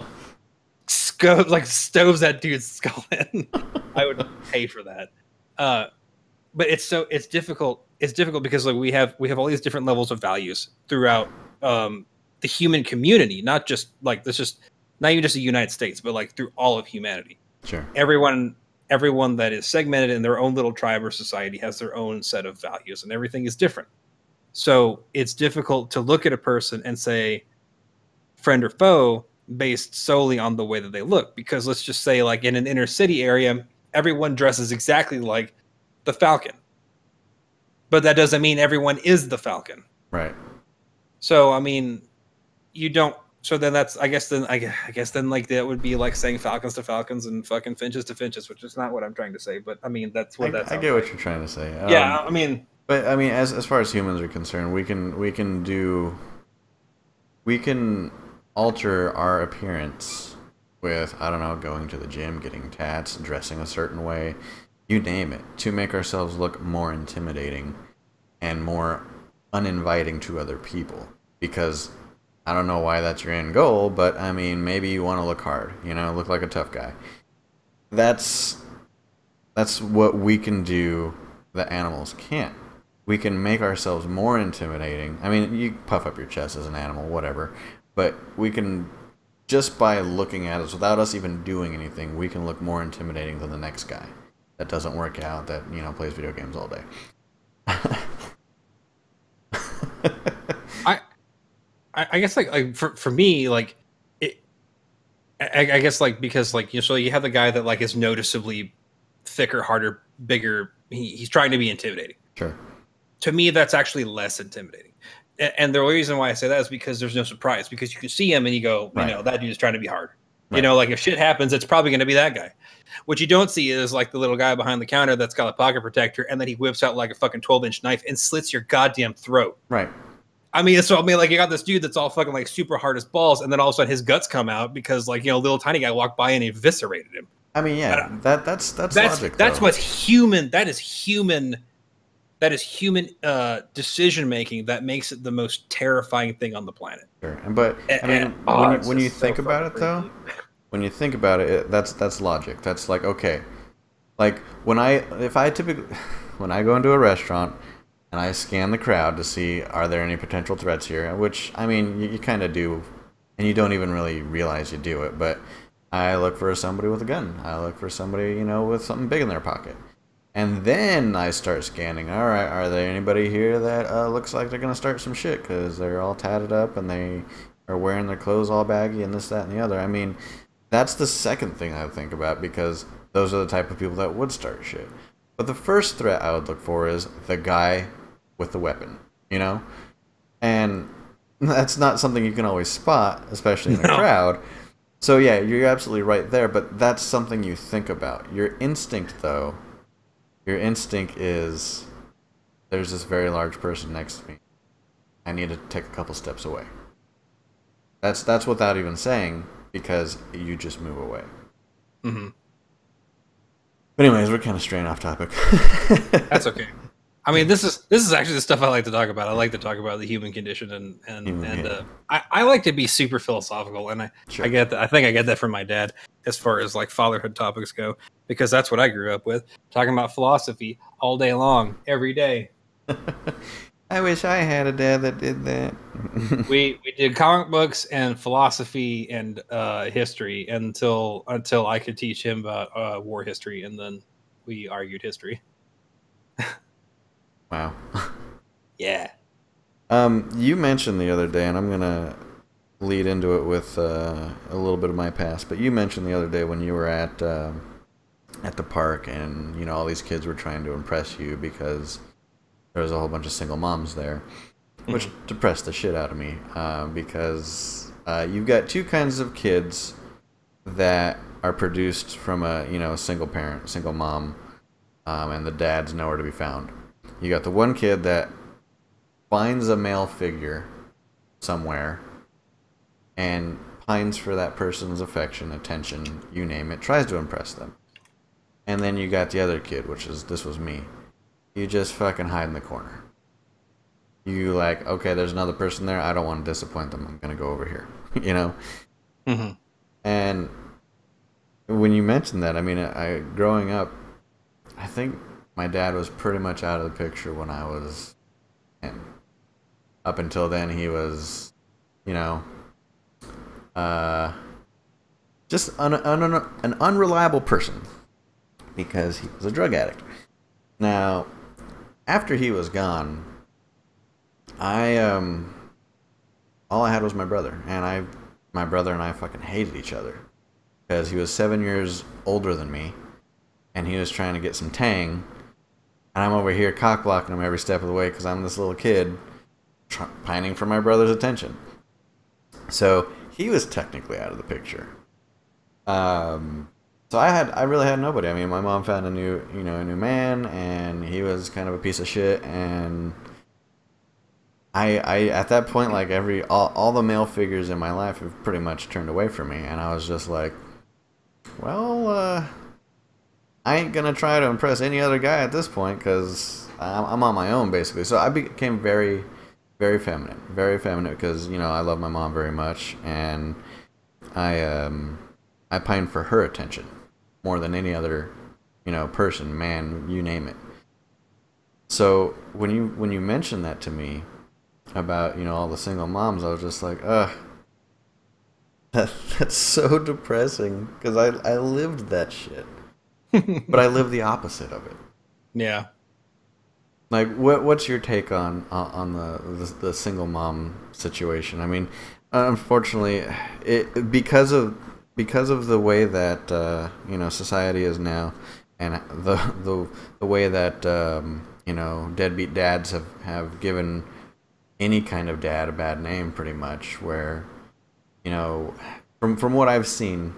stoves that dude's skull in. I would pay for that. But it's difficult. It's difficult because we have all these different levels of values throughout the human community, not just not even just the United States, but through all of humanity. Sure. Everyone that is segmented in their own little tribe or society has their own set of values, and everything is different. So it's difficult to look at a person and say friend or foe based solely on the way that they look, because let's just say in an inner city area, everyone dresses exactly like the Falcon, but that doesn't mean everyone is the Falcon. Right. So I mean, you don't. So then I guess then that would be saying falcons to falcons and fucking finches to finches, which is not what I'm trying to say. But I mean, that's what I get what you're trying to say. Yeah, I mean, but I mean, as far as humans are concerned, we can alter our appearance with, I don't know, going to the gym, getting tats, dressing a certain way, you name it, to make ourselves look more intimidating and more uninviting to other people. Because I don't know why that's your end goal, but I mean, maybe you want to look hard, look like a tough guy. That's what we can do that animals can't. We can make ourselves more intimidating. I mean, you puff up your chest as an animal, whatever, but we can, just by looking at us, without us even doing anything, we can look more intimidating than the next guy that doesn't work out, that, plays video games all day. I guess for me, I guess because so you have the guy that is noticeably thicker, harder, bigger. He's trying to be intimidating. Sure. To me, that's actually less intimidating. And the only reason why I say that is because there's no surprise, because you can see him and you go, right. That dude is trying to be hard. You Right. know, like if shit happens, it's probably going to be that guy. What you don't see is like the little guy behind the counter that's got a pocket protector, and then he whips out like a fucking 12-inch knife and slits your goddamn throat. Right. Like you got this dude that's all fucking like super hard as balls, and then all of a sudden his guts come out because like, you know, little tiny guy walked by and he eviscerated him. I mean, yeah, that's logic. That's though. what's human. That is human. That is human decision making that makes it the most terrifying thing on the planet. Sure. But I mean, when you think about it, though, when you think about it, that's logic. That's like, okay, like when I go into a restaurant and I scan the crowd to see are there any potential threats here, which I mean you kind of do, and you don't even really realize you do it. But I look for somebody with a gun. I look for somebody, you know, with something big in their pocket. And then I start scanning. All right, are there anybody here that looks like they're gonna start some shit because they're all tatted up and they are wearing their clothes all baggy and this, that, and the other. I mean, that's the second thing I would think about because those are the type of people that would start shit. But the first threat I would look for is the guy with the weapon, you know? And that's not something you can always spot, especially in a crowd. So yeah, you're absolutely right there, but that's something you think about. Your instinct, though, is there's this very large person next to me. I need to take a couple steps away. That's without even saying, because you just move away. Mm-hmm. But anyways, we're kind of straying off topic. That's okay. I mean, this is actually the stuff I like to talk about. I like to talk about the human condition, I like to be super philosophical, and I get that. I think I get that from my dad as far as like fatherhood topics go, because that's what I grew up with, talking about philosophy all day long, every day. I wish I had a dad that did that. we did comic books and philosophy and history until I could teach him about war history, and then we argued history. Wow. Yeah. You mentioned the other day, and I'm gonna lead into it with a little bit of my past. But you mentioned the other day when you were at the park, and you know all these kids were trying to impress you because there was a whole bunch of single moms there, which depressed the shit out of me. Because you've got two kinds of kids that are produced from a single parent, single mom, and the dad's nowhere to be found. You got the one kid that finds a male figure somewhere and pines for that person's affection, attention, you name it, tries to impress them. And then you got the other kid, this was me. You just fucking hide in the corner. You like, okay, there's another person there, I don't want to disappoint them, I'm gonna go over here. You know? Mm-hmm. And when you mentioned that, I mean, growing up, I think my dad was pretty much out of the picture when I was 10. Up until then, he was, just an unreliable person because he was a drug addict. Now, after he was gone, all I had was my brother, and my brother and I fucking hated each other because he was 7 years older than me, and he was trying to get some tang. And I'm over here cock-blocking him every step of the way because I'm this little kid pining for my brother's attention. So he was technically out of the picture. So I really had nobody. I mean, my mom found a new man, and he was kind of a piece of shit. And I at that point, like all the male figures in my life have pretty much turned away from me, and I was just like, well, I ain't gonna try to impress any other guy at this point because I'm on my own basically. So I became very, very feminine because I love my mom very much, and I pine for her attention more than any other person, man, you name it. So when you mentioned that to me about all the single moms, I was just like, that's so depressing because I lived that shit. But I live the opposite of it. Yeah. Like, what's your take on the single mom situation? I mean, unfortunately, because of the way that society is now, and the way that deadbeat dads have given any kind of dad a bad name, pretty much, where from what I've seen,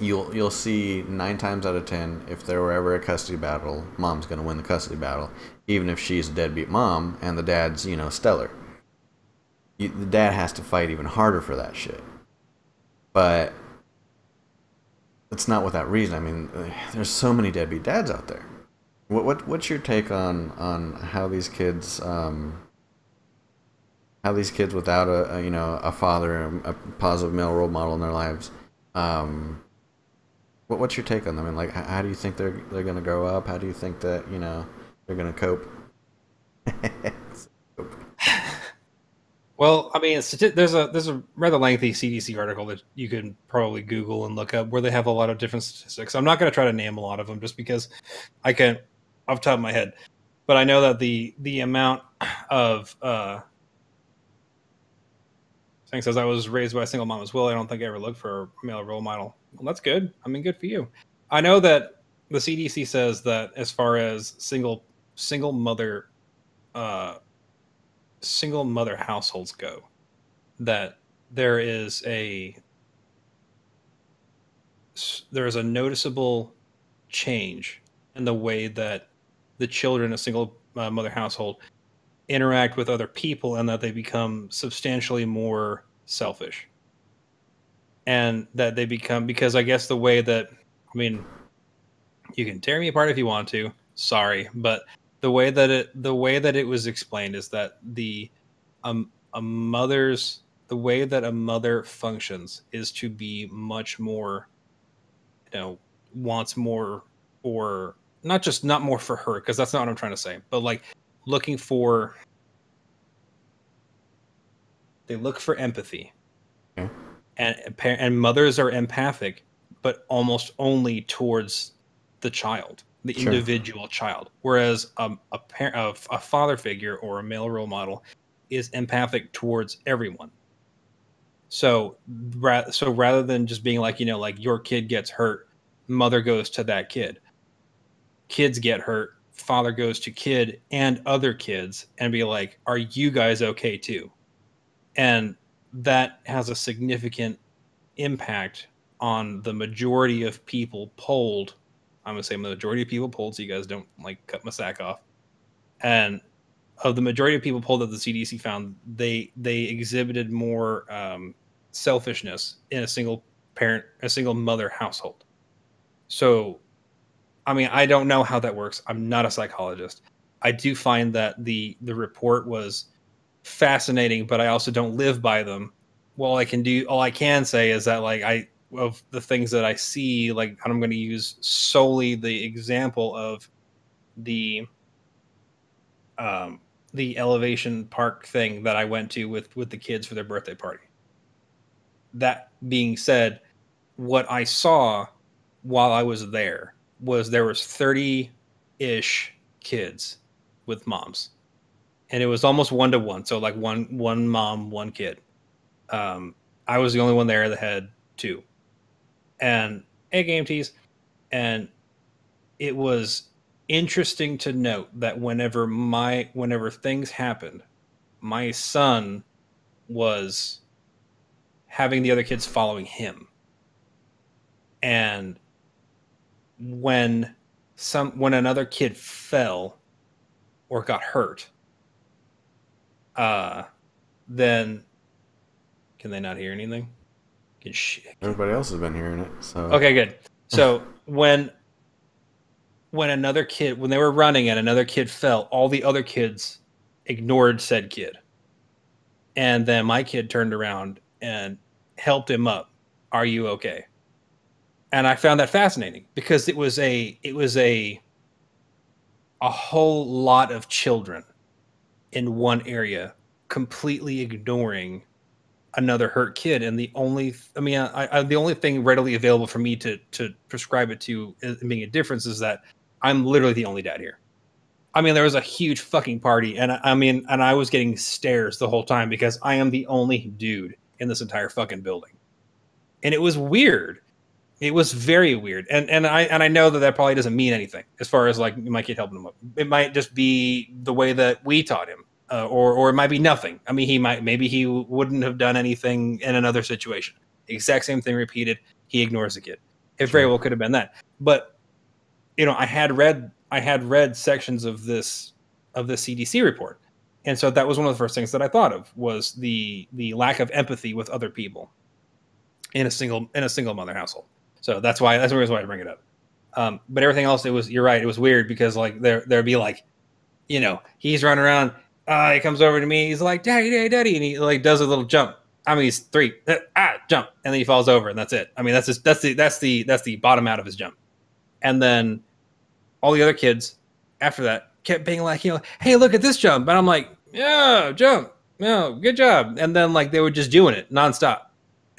you'll see 9 times out of 10, if there were ever a custody battle, mom's gonna win the custody battle, even if she's a deadbeat mom and the dad's stellar. The dad has to fight even harder for that shit. But it's not without reason. I mean, there's so many deadbeat dads out there. What's your take on how these kids without a father, a positive male role model in their lives, what's your take on them? And like, how do you think they're gonna grow up? How do you think that they're gonna cope? Well, I mean, there's a rather lengthy CDC article that you can probably Google and look up where they have a lot of different statistics. I'm not going to try to name a lot of them just because I can't off the top of my head, but I know that the amount of saying says I was raised by a single mom as well. I don't think I ever looked for a male role model. Well, that's good. I mean, good for you. I know that the CDC says that as far as single mother single mother households go, that there is a noticeable change in the way that the children in a single mother household interact with other people, and that they become substantially more selfish, and that they become, because I guess the way that, I mean, you can tear me apart if you want to, sorry, but the way that it was explained is that the way that a mother functions is to be much more, wants more, or not more for her, because that's not what I'm trying to say, but like looking for, they look for empathy. Okay. And mothers are empathic, but almost only towards the child, the Sure. individual child, whereas a father figure or a male role model is empathic towards everyone. So rather than just being like, like your kid gets hurt, mother goes to that kid. Kids get hurt, father goes to kid and other kids and be like, are you guys okay too? And that has a significant impact on the majority of people polled. I'm going to say the majority of people polled, so you guys don't like cut my sack off. And of the majority of people polled that the CDC found, they exhibited more selfishness in a single mother household. So, I mean, I don't know how that works. I'm not a psychologist. I do find that the report was fascinating, but I also don't live by them. All I can say is that, like, of the things that I see, like, I'm going to use solely the example of the Elevation Park thing that I went to with the kids for their birthday party. That being said, what I saw while I was there was 30-ish kids with moms, and it was almost 1-to-1. So like one mom, one kid. I was the only one there that had 2, and AMTs, and it was interesting to note that whenever things happened, my son was having the other kids following him, and when another kid fell or got hurt, then can they not hear anything? Everybody else has been hearing it, so okay, good. So when another kid, when they were running and another kid fell, all the other kids ignored said kid, and then my kid turned around and helped him up. Are you okay? And I found that fascinating because it was a whole lot of children in one area completely ignoring another hurt kid. And the only thing readily available for me to prescribe it to being a difference is that I'm literally the only dad here. I mean, there was a huge fucking party, and I was getting stares the whole time because I am the only dude in this entire fucking building. And it was weird. It was very weird. And I know that probably doesn't mean anything as far as like my kid helping him up. It might just be the way that we taught him. Or it might be nothing. I mean, maybe he wouldn't have done anything in another situation. exact same thing repeated. He ignores the kid. It very well could have been that. But I had read sections of this CDC report, and so that was one of the first things that I thought of was the lack of empathy with other people in a single mother household. So that's the reason why I bring it up. But everything else, you're right. It was weird because like there'd be like, he's running around. He comes over to me. He's like, "Daddy, daddy, daddy," and he like does a little jump. I mean, he's 3. Jump, and then he falls over, and that's it. I mean, that's the bottom out of his jump. And then all the other kids after that kept being like, "Hey, look at this jump," and I'm like, "Yeah, jump, no, good job." And then like they were just doing it nonstop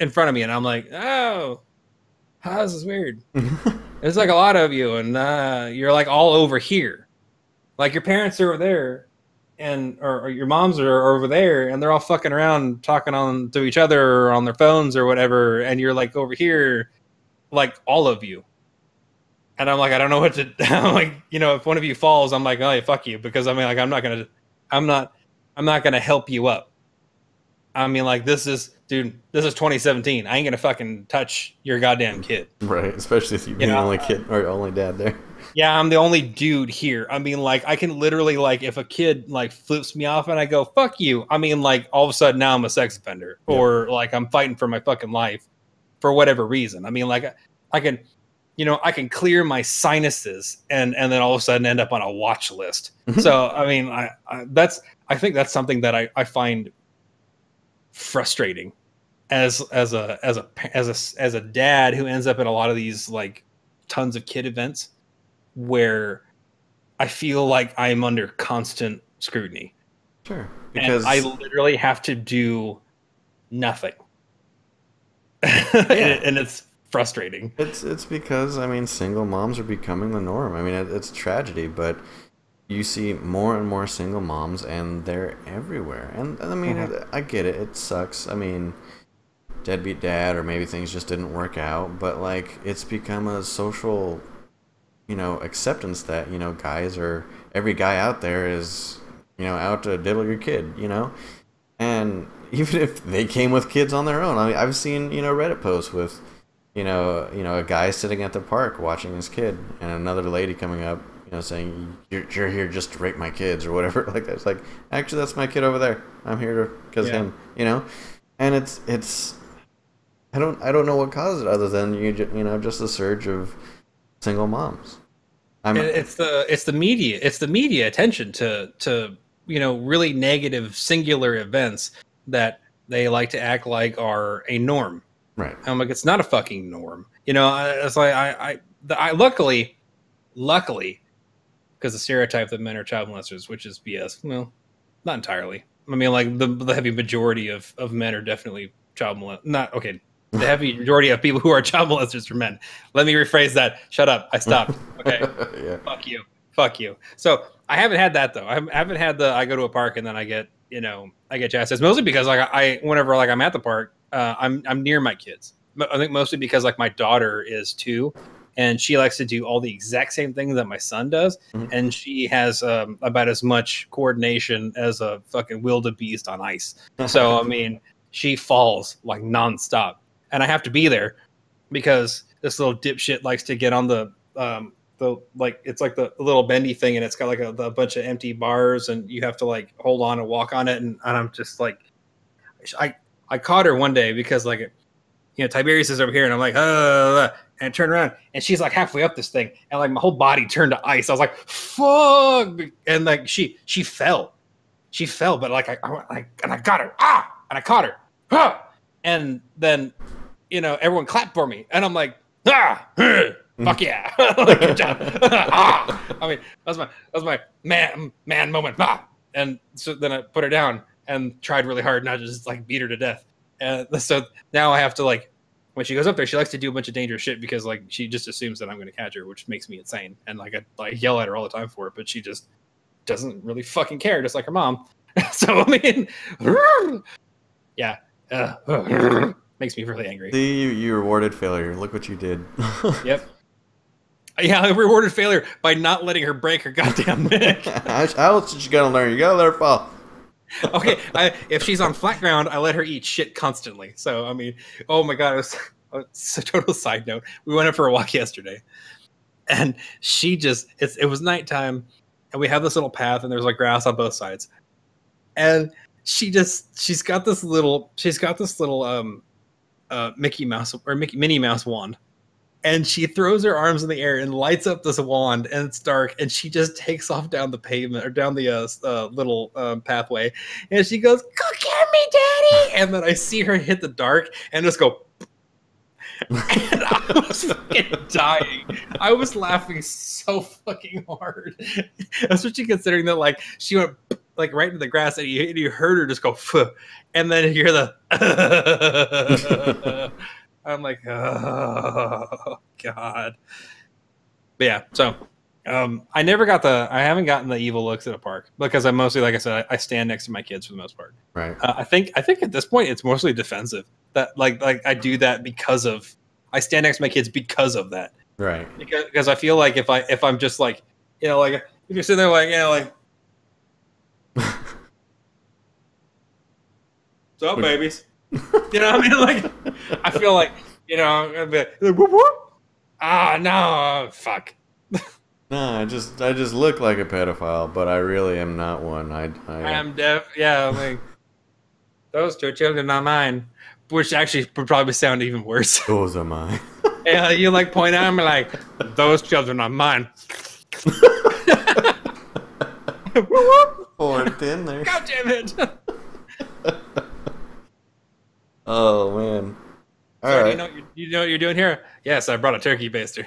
in front of me, and I'm like, "Oh, this is weird." There's like a lot of you, and you're like all over here. Like your parents are over there, and or your moms are over there, and they're all fucking around talking on to each other or on their phones or whatever, and you're like over here, like all of you. And I'm like, I don't know what to. I'm like, if one of you falls, I'm like, oh, yeah, fuck you, because I mean, like, I'm not gonna help you up. I mean, like, this is 2017. I ain't gonna fucking touch your goddamn kid. Right, especially if you're the only kid or only dad there. Yeah, I'm the only dude here. I mean, like, I can literally, like, if a kid, like, flips me off and I go, fuck you, I mean, like, all of a sudden now I'm a sex offender. Yeah. Or, like, I'm fighting for my fucking life for whatever reason. I mean, like, I can clear my sinuses and then all of a sudden end up on a watch list. So, I mean, I think that's something that I find frustrating as a dad who ends up at a lot of these like tons of kid events where I feel like I'm under constant scrutiny. Sure. Because and I literally have to do nothing. And it's frustrating. It's because, I mean, single moms are becoming the norm. I mean, it's tragedy, but you see more and more single moms, and they're everywhere. And I mean, I get it. It sucks. I mean, deadbeat dad, or maybe things just didn't work out. But, like, it's become a social, acceptance that, every guy out there is, out to diddle your kid, And even if they came with kids on their own. I mean, I've seen, Reddit posts with, a guy sitting at the park watching his kid, and another lady coming up, saying, you're here just to rape my kids or whatever like that. It's like, actually, that's my kid over there. I'm here because him, and it's I don't know what caused it other than just a surge of single moms. It's the media attention to really negative singular events that they like to act like are a norm. Right. I'm like, it's not a fucking norm. It's like I luckily, because the stereotype that men are child molesters, which is BS. Well, not entirely. I mean, like the heavy majority of men are definitely child molesters. Not okay. The heavy majority of people who are child molesters are men. Let me rephrase that. Shut up. I stopped. Okay. Yeah. Fuck you. So I haven't had that though. I haven't had I go to a park and then I get chastised. Mostly because like whenever like I'm at the park, I'm near my kids. I think mostly because like my daughter is 2. And she likes to do all the exact same things that my son does. Mm-hmm. And she has about as much coordination as a fucking wildebeest on ice. So, I mean, she falls like nonstop. And I have to be there because this little dipshit likes to get on the it's like the little bendy thing. And it's got like a bunch of empty bars. And you have to like hold on and walk on it. And I'm just like, I caught her one day because like, Tiberius is over here. And I'm like, and I turn around and she's like halfway up this thing, and like my whole body turned to ice. I was like, "Fuck!" And like she fell, but like I got her, and I caught her, and then everyone clapped for me, and I'm like, fuck yeah, like, good job, I mean that was my man moment, and so then I put her down and tried really hard not to just like beat her to death, and so now I have to like. When she goes up there, she likes to do a bunch of dangerous shit because like she just assumes that I'm going to catch her, which makes me insane. And like I yell at her all the time for it, but she just doesn't really fucking care, just like her mom. So I mean, yeah, makes me really angry. See, you rewarded failure. Look what you did. Yep. Yeah, I rewarded failure by not letting her break her goddamn neck. How else did you gotta learn? You gotta let her fall. Okay, if she's on flat ground, I let her eat shit constantly. So I mean, oh my god, it's a total side note. We went out for a walk yesterday, and she just it was nighttime, and we have this little path, and there's like grass on both sides, and she's got this little Mickey Mouse or Minnie Mouse wand. And she throws her arms in the air and lights up this wand, and it's dark. And she just takes off down the pavement or down the little pathway, and she goes, "Go get me, Daddy!" And then I see her hit the dark and just go, and I was fucking dying. I was laughing so fucking hard, especially considering that like she went like right into the grass, and you heard her just go, "Phew," and then you hear the. I'm like, oh god. But yeah, so I haven't gotten the evil looks at a park because I'm mostly, like I said, I stand next to my kids for the most part. Right. I think at this point it's mostly defensive. That like I do that because of I stand next to my kids because of that. Right. Because I feel like if I'm just like, like if you're sitting there like, like what's up, babies? You know what I mean? Like, I feel like, I'd be like, whoop, whoop. No, fuck. No, I just look like a pedophile, but I really am not one. I am deaf. Yeah, I'm like, those two children are mine, which actually would probably sound even worse. Those are mine. Yeah, you like point out, I'm like, those children are mine. Whoop, whoop. Poured in there. God damn it. Oh man! All so, right. You know what you're doing here? Yes, I brought a turkey baster.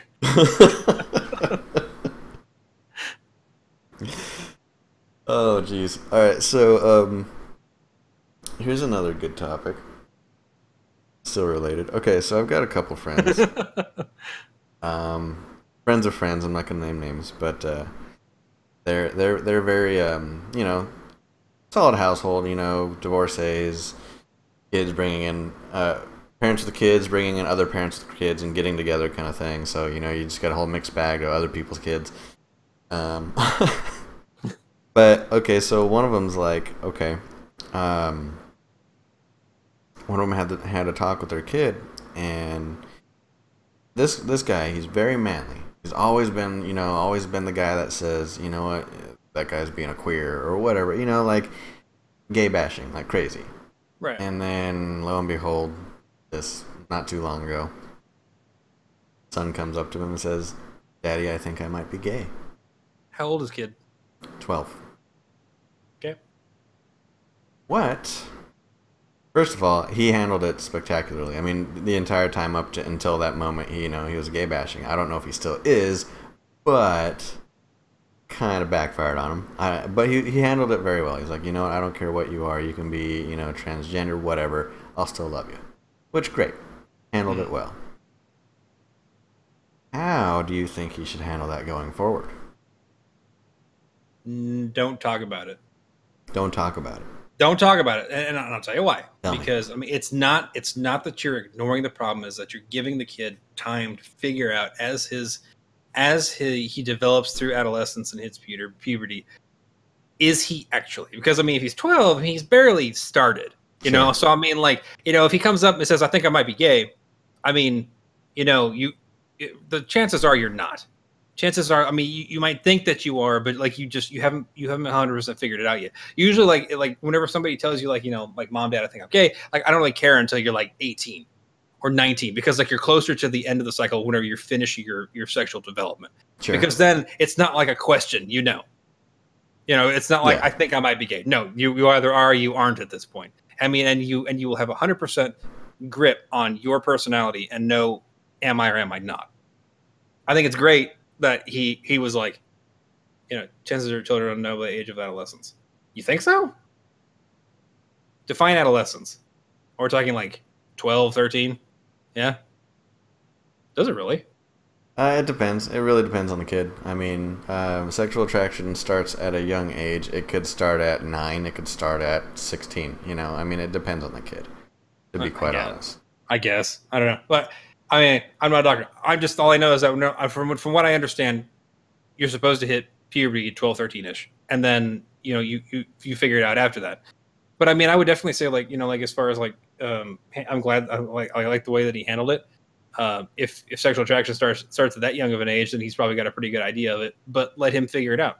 Oh jeez. All right. So here's another good topic. Still related. Okay, so I've got a couple friends. Friends of friends. I'm not gonna name names, but they're very solid household. Divorcees. Kids bringing in parents of the kids bringing in other parents of the kids and getting together kind of thing. So you just got a whole mixed bag of other people's kids. But okay, so one of them's like, okay, one of them had a talk with their kid, and this guy, he's very manly. He's always been the guy that says, you know what, that guy's being a queer or whatever, like gay bashing like crazy. Right. And then, lo and behold, this not too long ago, son comes up to him and says, "Daddy, I think I might be gay." How old is kid? 12. Okay. What? First of all, he handled it spectacularly. I mean, the entire time up to until that moment, he was gay bashing. I don't know if he still is, but kind of backfired on him. But he handled it very well. He's like, I don't care what you are. You can be, transgender, whatever. I'll still love you. Which, great. Handled it well. How do you think he should handle that going forward? Don't talk about it. Don't talk about it. Don't talk about it. And I'll tell you why. Tell because, me. I mean, it's not that you're ignoring the problem, is that you're giving the kid time to figure out as he develops through adolescence and hits puberty, is he actually? Because, I mean, if he's 12, he's barely started, you know? So, I mean, like, if he comes up and says, "I think I might be gay," I mean, the chances are you're not. Chances are, I mean, you might think that you are, but like you haven't 100% figured it out yet. Usually, like whenever somebody tells you, like, like, "Mom, Dad, I think I'm gay," like, I don't really care until you're like 18. Or 19, because like you're closer to the end of the cycle whenever you're finishing your sexual development. Sure. Because then it's not like a question, it's not like, "I think I might be gay." No, you either are or you aren't at this point. I mean, and you will have 100% grip on your personality and know, am I or am I not? I think it's great that he was like, chances are children don't know the age of adolescence. You think so? Define adolescence. Or we're talking like 12, 13? Yeah. Does it really? It depends. It really depends on the kid. I mean, sexual attraction starts at a young age. It could start at 9. It could start at 16. I mean, it depends on the kid, to be quite honest. I guess. I don't know. But, I mean, I'm not a doctor. All I know is that from what I understand, you're supposed to hit puberty 12, 13-ish. And then, you figure it out after that. But I mean, I would definitely say like like as far as like I'm glad I like the way that he handled it. If sexual attraction starts at that young of an age, then he's probably got a pretty good idea of it. But let him figure it out,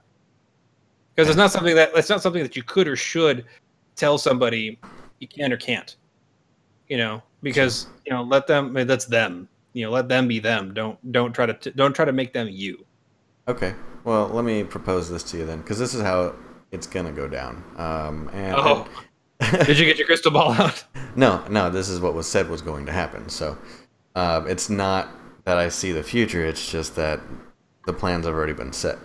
because it's not something that you could or should tell somebody you can or can't. Because let them. I mean, that's them. Let them be them. Don't try to make them you. Okay. Well, let me propose this to you then, because this is how it's gonna go down. Did you get your crystal ball out? No. This is what was said was going to happen. So, it's not that I see the future. It's just that the plans have already been set.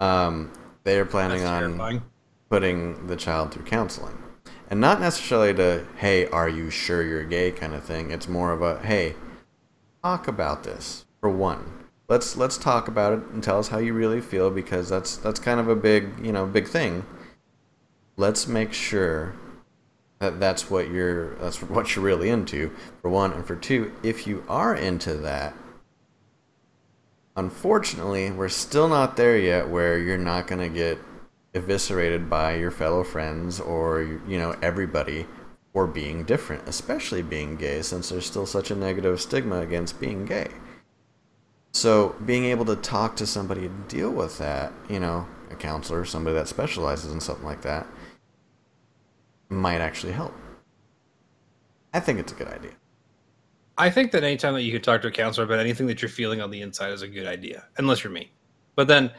They are planning on putting the child through counseling, and not necessarily to, hey, are you sure you're gay kind of thing. It's more of a, hey, talk about this for one. Let's talk about it and tell us how you really feel, because that's kind of a big thing. Let's make sure that that's what you're really into, for one, and for two, if you are into that, unfortunately, we're still not there yet where you're not going to get eviscerated by your fellow friends or everybody for being different, especially being gay, since there's still such a negative stigma against being gay. So being able to talk to somebody and deal with that, a counselor, somebody that specializes in something like that, might actually help. I think it's a good idea. I think that anytime that you could talk to a counselor about anything that you're feeling on the inside is a good idea, unless you're me. But then,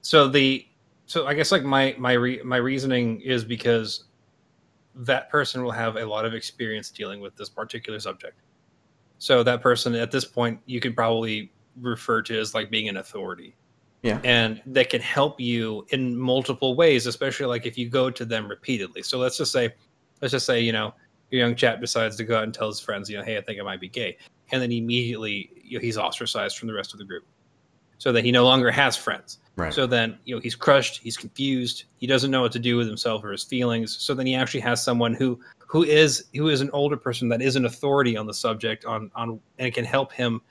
so I guess like my reasoning is because that person will have a lot of experience dealing with this particular subject. So that person at this point, you could probably refer to as like being an authority. Yeah. And that can help you in multiple ways, especially like if you go to them repeatedly. So let's just say, your young chap decides to go out and tell his friends, hey, I think I might be gay. And then immediately, he's ostracized from the rest of the group. So that he no longer has friends. Right. So then, he's crushed, he's confused, he doesn't know what to do with himself or his feelings. So then he actually has someone who is an older person that is an authority on the subject and can help him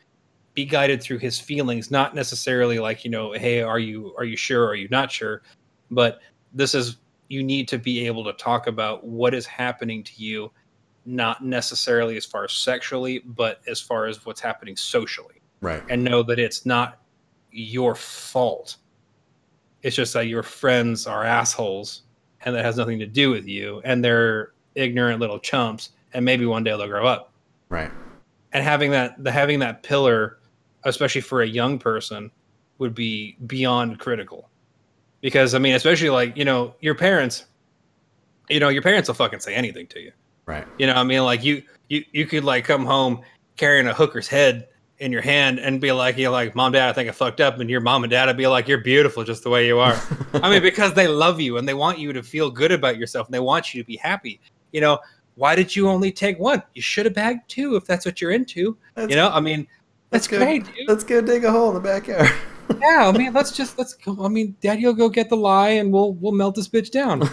be guided through his feelings, not necessarily like, hey, are you sure? Are you not sure? But you need to be able to talk about what is happening to you, not necessarily as far as sexually, but as far as what's happening socially. Right. And know that it's not your fault. It's just that your friends are assholes and that has nothing to do with you. And they're ignorant little chumps. And maybe one day they'll grow up. Right. And having that pillar, especially for a young person, would be beyond critical. Because I mean, especially like, your parents will fucking say anything to you. Right. I mean, like you could like come home carrying a hooker's head in your hand and be like, Mom, Dad, I think I fucked up. And your mom and dad would be like, you're beautiful just the way you are. I mean, because they love you and they want you to feel good about yourself and they want you to be happy. Why did you only take one? You should have bagged two if that's what you're into. I mean, that's great, dude. Let's go dig a hole in the backyard. Yeah, I mean, let's go. I mean, Daddy will go get the lye and we'll melt this bitch down.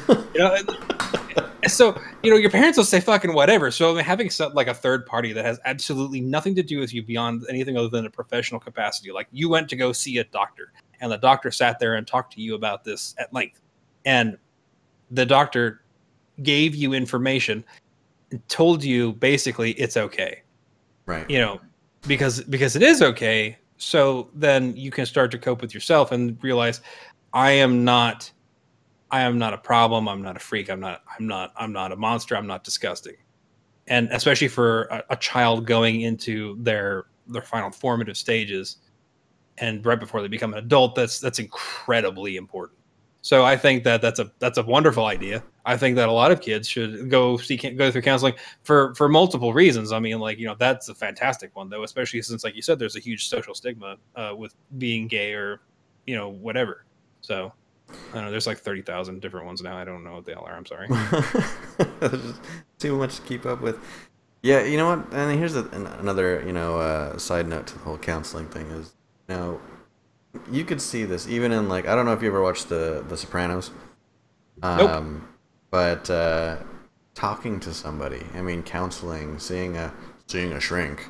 So, your parents will say fucking whatever. So having like a third party that has absolutely nothing to do with you beyond anything other than a professional capacity. Like you went to go see a doctor and the doctor sat there and talked to you about this at length. And the doctor gave you information and told you basically it's okay. Right. Because it is okay. So then you can start to cope with yourself and realize I am not a problem. I'm not a freak. I'm not a monster. I'm not disgusting. And especially for a child going into their final formative stages and right before they become an adult, that's incredibly important. So I think that's a wonderful idea. I think that a lot of kids should go through counseling for multiple reasons. I mean, like, that's a fantastic one though, especially since, like you said, there's a huge social stigma with being gay or, whatever. So I don't know. There's like 30,000 different ones now. I don't know what they all are. I'm sorry. Just too much to keep up with. Yeah, you know what? And here's another, side note to the whole counseling thing is, you could see this even in like, I don't know if you ever watched the Sopranos. Nope. But talking to somebody, I mean, counseling, seeing a shrink,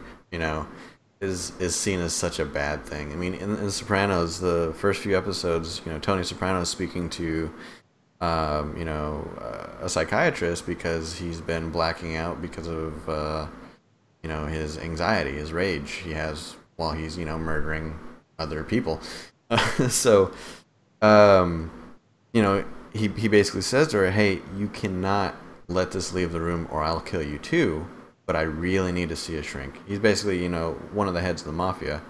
is seen as such a bad thing. I mean, in Sopranos, the first few episodes, Tony Soprano is speaking to a psychiatrist because he's been blacking out because of his anxiety, his rage he has while he's murdering other people. So um, he basically says to her, "Hey, you cannot let this leave the room, or I'll kill you too. But I really need to see a shrink." He's basically one of the heads of the mafia,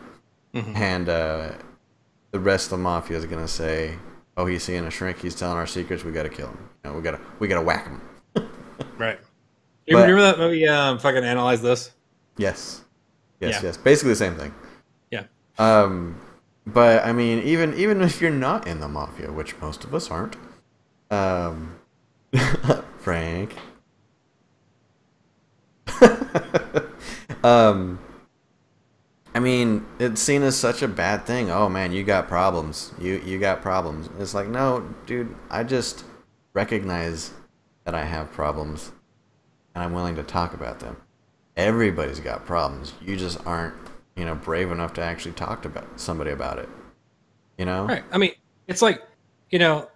Mm-hmm. and the rest of the mafia is gonna say, "Oh, he's seeing a shrink. He's telling our secrets. We gotta kill him. We gotta whack him." Right. You But remember that movie? Fucking Analyze This. yes, yes, Yeah. yes. Basically the same thing. Yeah. Um, but I mean, even if you're not in the mafia, which most of us aren't, um, Frank, um, I mean, it's seen as such a bad thing. Oh man, you got problems. You got problems. It's like, no, dude, I just recognize that I have problems and I'm willing to talk about them. Everybody's got problems. You just aren't, brave enough to actually talk to somebody about it. You know? Right. I mean, it's like, the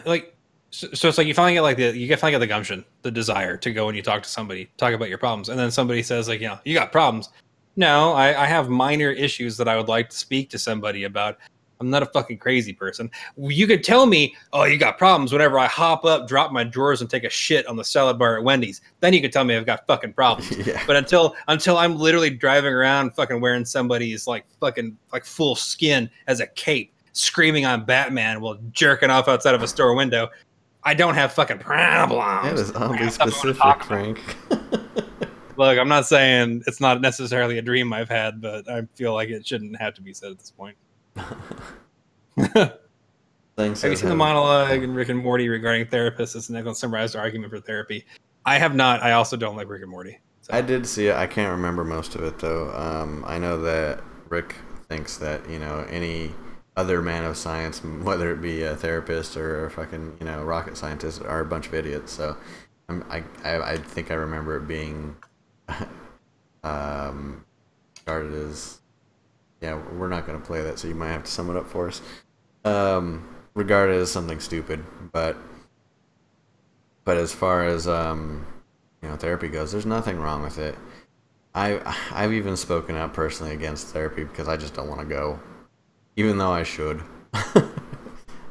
like, so it's like you finally get like finally get the gumption, the desire to go and you talk to somebody, talk about your problems, and then somebody says like, you got problems. No, I have minor issues that I would like to speak to somebody about. I'm not a fucking crazy person. You could tell me, oh, you got problems whenever I hop up, drop my drawers, and take a shit on the salad bar at Wendy's. Then you could tell me I've got fucking problems. Yeah. But until I'm literally driving around fucking wearing somebody's like fucking like full skin as a cape, screaming on Batman while jerking off outside of a store window, I don't have fucking That problems. is I oddly have stuff I want to specific, talk about. Frank. Look, I'm not saying it's not necessarily a dream I've had, but I feel like it shouldn't have to be said at this point. Thanks. Have you seen the monologue in Rick and Morty regarding therapists? It's an summarized argument for therapy. I have not. I also don't like Rick and Morty. So. I did see it. I can't remember most of it though. I know that Rick thinks that any other man of science, whether it be a therapist or a fucking rocket scientist, are a bunch of idiots. So I think I remember it being started as, yeah, we're not going to play that, so you might have to sum it up for us. Regarded as something stupid, but as far as therapy goes, there's nothing wrong with it. I've even spoken out personally against therapy because I just don't want to go, even though I should.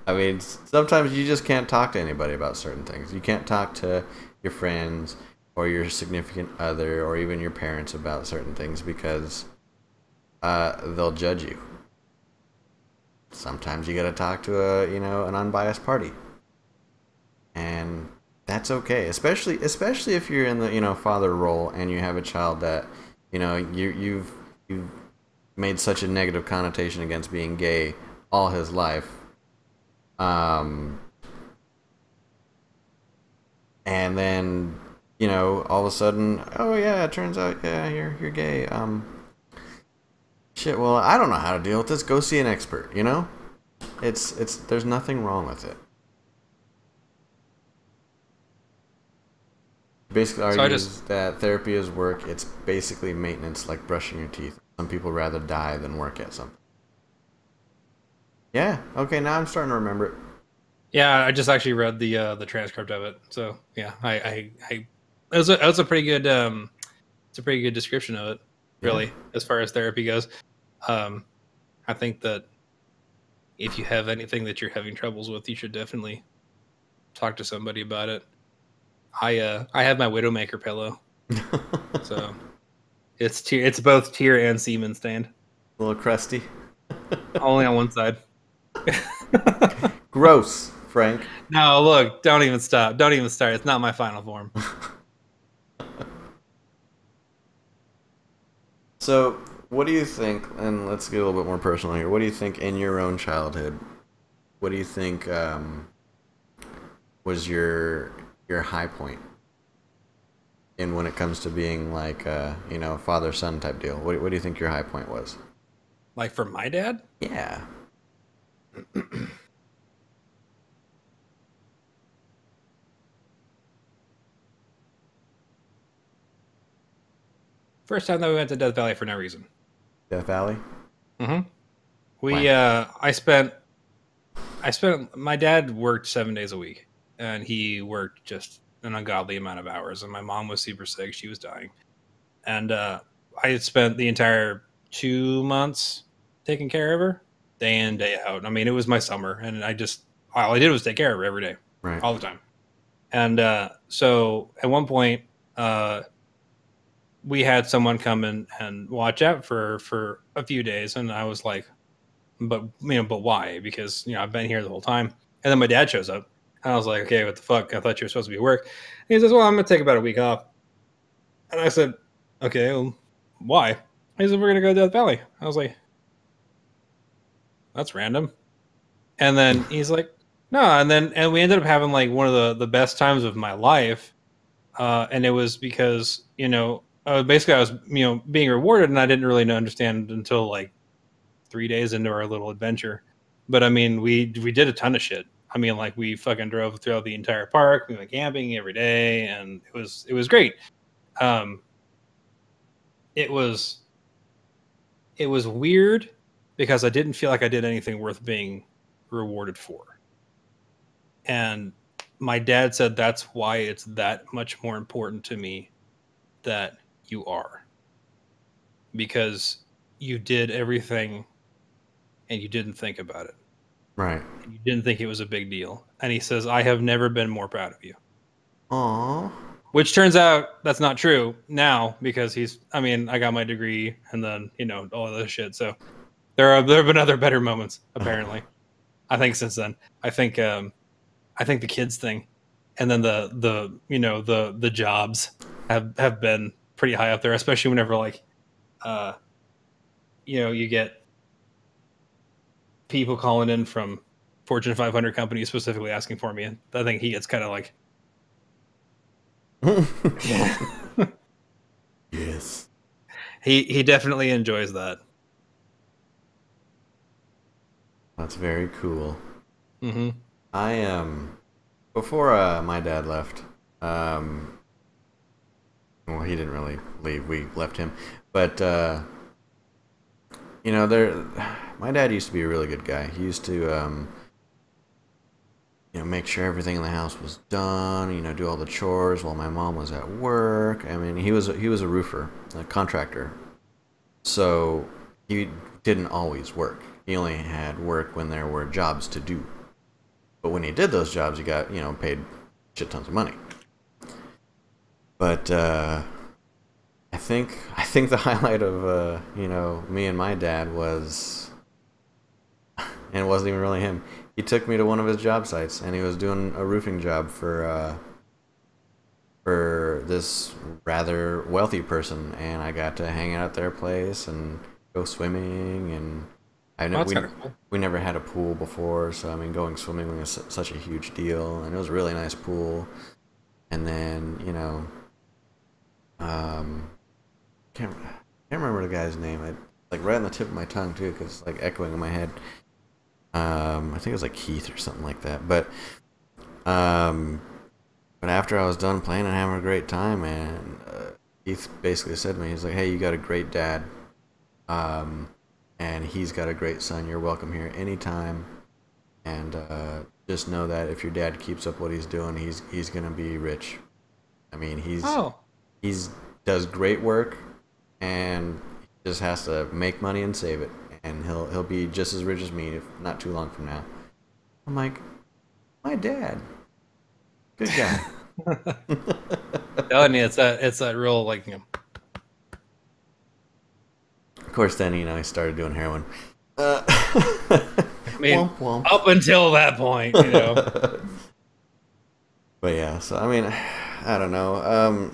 I mean, sometimes you just can't talk to anybody about certain things. You can't talk to your friends or your significant other or even your parents about certain things because they'll judge you. Sometimes you gotta talk to an unbiased party, and that's okay. Especially if you're in the father role and you have a child that you've made such a negative connotation against being gay all his life. And then all of a sudden, oh yeah, it turns out, yeah, you're gay. Shit, well, I don't know how to deal with this. Go see an expert, It's there's nothing wrong with it. Basically argues that therapy is work. It's basically maintenance, like brushing your teeth. Some people rather die than work at something. Yeah, okay, now I'm starting to remember it. Yeah, I just actually read the transcript of it. So yeah, it was a pretty good it's a pretty good description of it, really, Yeah. as far as therapy goes. I think that if you have anything that you're having troubles with, you should definitely talk to somebody about it. I have my Widowmaker pillow, so it's both tear and semen stained. A little crusty. Only on one side. Gross, Frank. No, look, don't even stop. Don't even start. It's not my final form. So, what do you think, and let's get a little bit more personal here, what do you think in your own childhood, what do you think was your high point in when it comes to being like father-son type deal? What do you think your high point was? Like for my dad? Yeah. First time that we went to Death Valley for no reason. Death Valley? Mm-hmm. Why? I spent My dad worked 7 days a week, and he worked just an ungodly amount of hours. And my mom was super sick; she was dying, and I had spent the entire 2 months taking care of her, day in day out. I mean, it was my summer, and all I did was take care of her every day, Right. all the time. And so at one point, uh, we had someone come in and watch out for a few days, and I was like, but why? Because I've been here the whole time. And then my dad shows up, and I was like, okay, what the fuck? I thought you were supposed to be at work. And he says, well, I'm gonna take about a week off. And I said, okay, well, why? He said, we're gonna go to Death Valley. I was like, that's random. And then he's like, no. And we ended up having like one of the best times of my life. And it was because basically I was being rewarded, and I didn't really understand until like 3 days into our little adventure. But I mean, we did a ton of shit. I mean, like we fucking drove throughout the entire park. We went camping every day, and it was great. Um, it was weird because I didn't feel like I did anything worth being rewarded for. And my dad said that's why it's that much more important to me that you are, because you did everything and you didn't think about it. Right. You didn't think it was a big deal. And he says, I have never been more proud of you. Aww. Which turns out that's not true now, because I got my degree and then, all of this shit. So there have been other better moments, apparently. I think since then. I think the kids thing and then the jobs have been pretty high up there, especially whenever like you get people calling in from Fortune 500 companies specifically asking for me, and I think he gets kind of like, yeah. Yes. He definitely enjoys that. That's very cool. Mm-hmm. I before my dad left, well, he didn't really leave. We left him, but my dad used to be a really good guy. He used to make sure everything in the house was done. Do all the chores while my mom was at work. I mean, he was a roofer, a contractor, so he didn't always work. He only had work when there were jobs to do. But when he did those jobs, he got paid shit tons of money. But I think the highlight of me and my dad was, and it wasn't even really him. He took me to one of his job sites, and he was doing a roofing job for this rather wealthy person, and I got to hang out at their place and go swimming, and we never had a pool before, so I mean going swimming was such a huge deal, and it was a really nice pool. And then can't remember the guy's name. I like right on the tip of my tongue too, because it's like echoing in my head. I think it was like Keith or something like that. But after I was done playing and having a great time, and Keith basically said to me, he's like, "Hey, you got a great dad, and he's got a great son. You're welcome here anytime, and just know that if your dad keeps up what he's doing, he's gonna be rich. I mean, he's does great work, and he just has to make money and save it, and he'll be just as rich as me if not too long from now." I'm like, my dad, good guy. Telling you, it's that real like. Of course, then he started doing heroin. I mean, womp, womp. Up until that point, But yeah, so I mean, I don't know.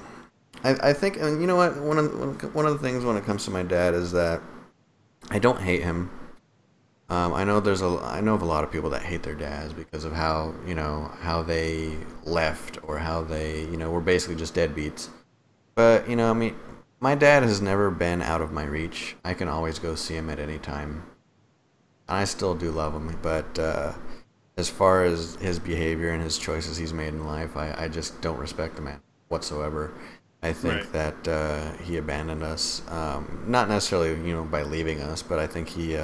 I think, and you know what? One of the things when it comes to my dad is that I don't hate him. I know of a lot of people that hate their dads because of how they left, or how they were basically just deadbeats. But I mean, my dad has never been out of my reach. I can always go see him at any time. I still do love him, but as far as his behavior and his choices he's made in life, I just don't respect the man whatsoever. I think that he abandoned us, not necessarily by leaving us, but I think he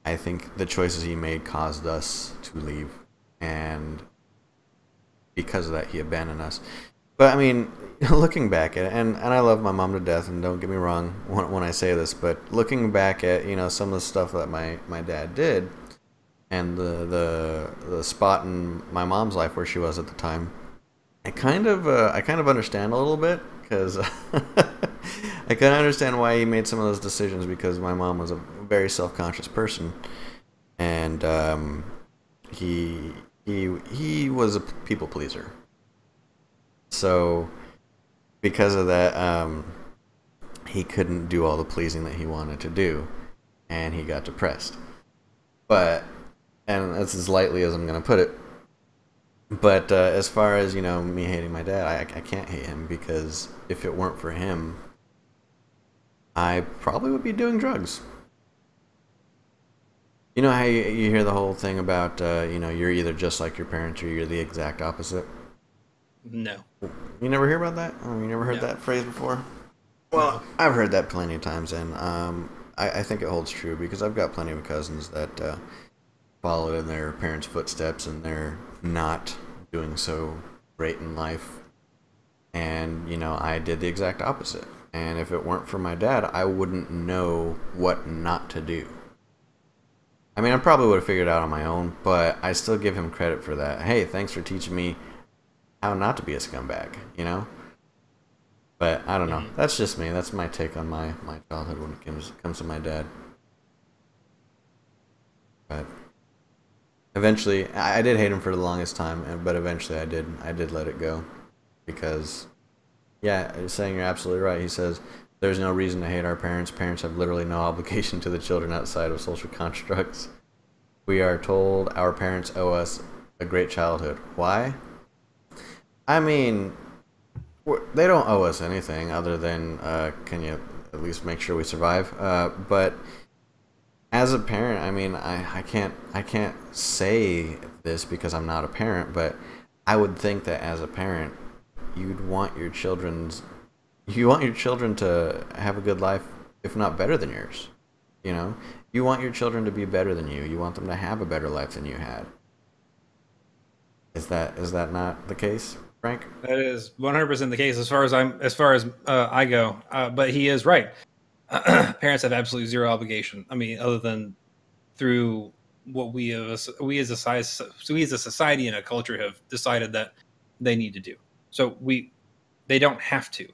I think the choices he made caused us to leave, and because of that, he abandoned us. But I mean, looking back at it, and I love my mom to death, and don't get me wrong when I say this, but looking back at some of the stuff that my dad did, and the spot in my mom's life where she was at the time, I kind of understand a little bit because I kind of understand why he made some of those decisions because my mom was a very self conscious person, and he was a people pleaser. So because of that, he couldn't do all the pleasing that he wanted to do, and he got depressed. But and that's as lightly as I'm gonna put it. But as far as me hating my dad, I can't hate him because if it weren't for him, I probably would be doing drugs. You know how you hear the whole thing about you're either just like your parents or you're the exact opposite. No. You never hear about that? You never heard No. that phrase before? Well, I've heard that plenty of times, and I think it holds true because I've got plenty of cousins that followed in their parents' footsteps, and they're not doing so great in life. And I did the exact opposite. And if it weren't for my dad, I wouldn't know what not to do. I mean, I probably would have figured it out on my own, but I still give him credit for that. Hey, thanks for teaching me how not to be a scumbag. But I don't know. That's just me. That's my take on my childhood when it comes to my dad. But eventually, I did hate him for the longest time, but eventually I did let it go because, yeah, you're saying you're absolutely right. He says there's no reason to hate our parents. Parents have literally no obligation to the children outside of social constructs. We are told our parents owe us a great childhood. Why? I mean, they don't owe us anything other than can you at least make sure we survive? But as a parent, I mean, I can't say this because I'm not a parent, but I would think that as a parent, you'd want your children to have a good life, if not better than yours. You want your children to be better than you. You want them to have a better life than you had. Is that not the case, Frank? That is 100% the case as far as I go. But he is right. Parents have absolutely zero obligation. I mean, other than through what we as a society and a culture have decided that they need to do. So they don't have to.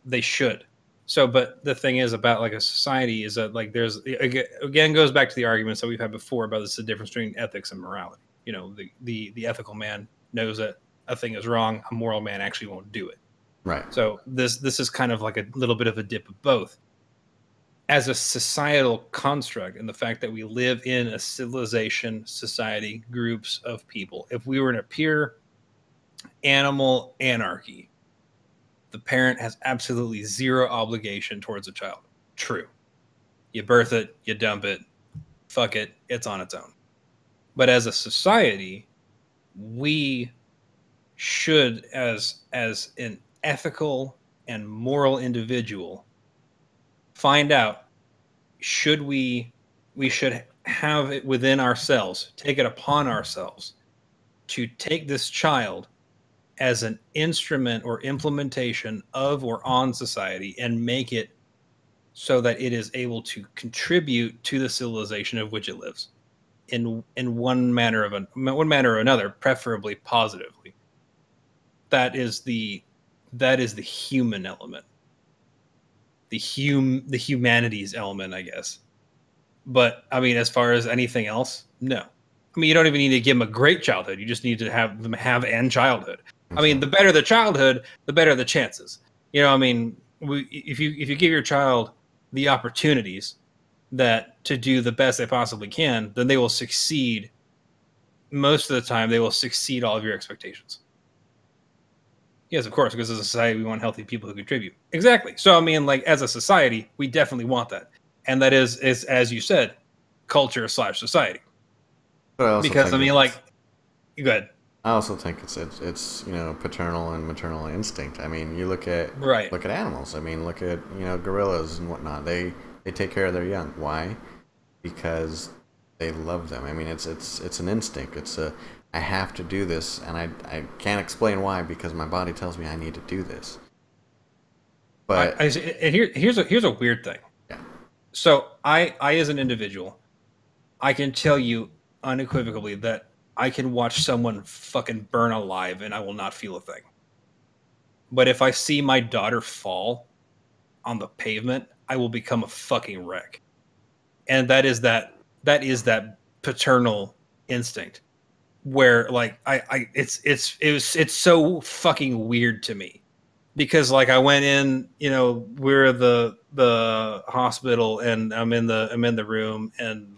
They should. So, but the thing is about like a society is that like there's again goes back to the arguments that we've had before about the difference between ethics and morality. The ethical man knows that a thing is wrong. A moral man actually won't do it. Right. So this is kind of like a little bit of a dip of both. As a societal construct, and the fact that we live in a civilization, society, groups of people, if we were in a pure animal anarchy, the parent has absolutely zero obligation towards a child. True. You birth it, you dump it, fuck it, it's on its own. But as a society, we should, as an ethical and moral individual, find out we should have it within ourselves, take it upon ourselves to take this child as an instrument or implementation of or on society and make it so that it is able to contribute to the civilization of which it lives in one manner or another, preferably positively. That is the human element, the humanities element, I guess. But I mean, as far as anything else, no. I mean, you don't even need to give them a great childhood. You just need to have them have an childhood. I mean, the better the childhood, the better the chances. I mean, if you give your child the opportunities to do the best they possibly can, then they will succeed. Most of the time, they will succeed all of your expectations. Yes, of course, because as a society, we want healthy people who contribute. Exactly. So, I mean, like, as a society, we definitely want that. And that is as you said, culture/society. Because, I mean, like, go ahead. I also think it's paternal and maternal instinct. I mean, you look at animals. I mean, look at gorillas and whatnot. They take care of their young. Why? Because they love them. I mean, it's an instinct. It's a I have to do this, and I can't explain why because my body tells me I need to do this. But And here's a weird thing. yeah, So I as an individual, I can tell you unequivocally that I can watch someone fucking burn alive and I will not feel a thing. But if I see my daughter fall on the pavement, I will become a fucking wreck. And that is that paternal instinct where like it's so fucking weird to me because like I went in, we're the hospital and I'm in the room and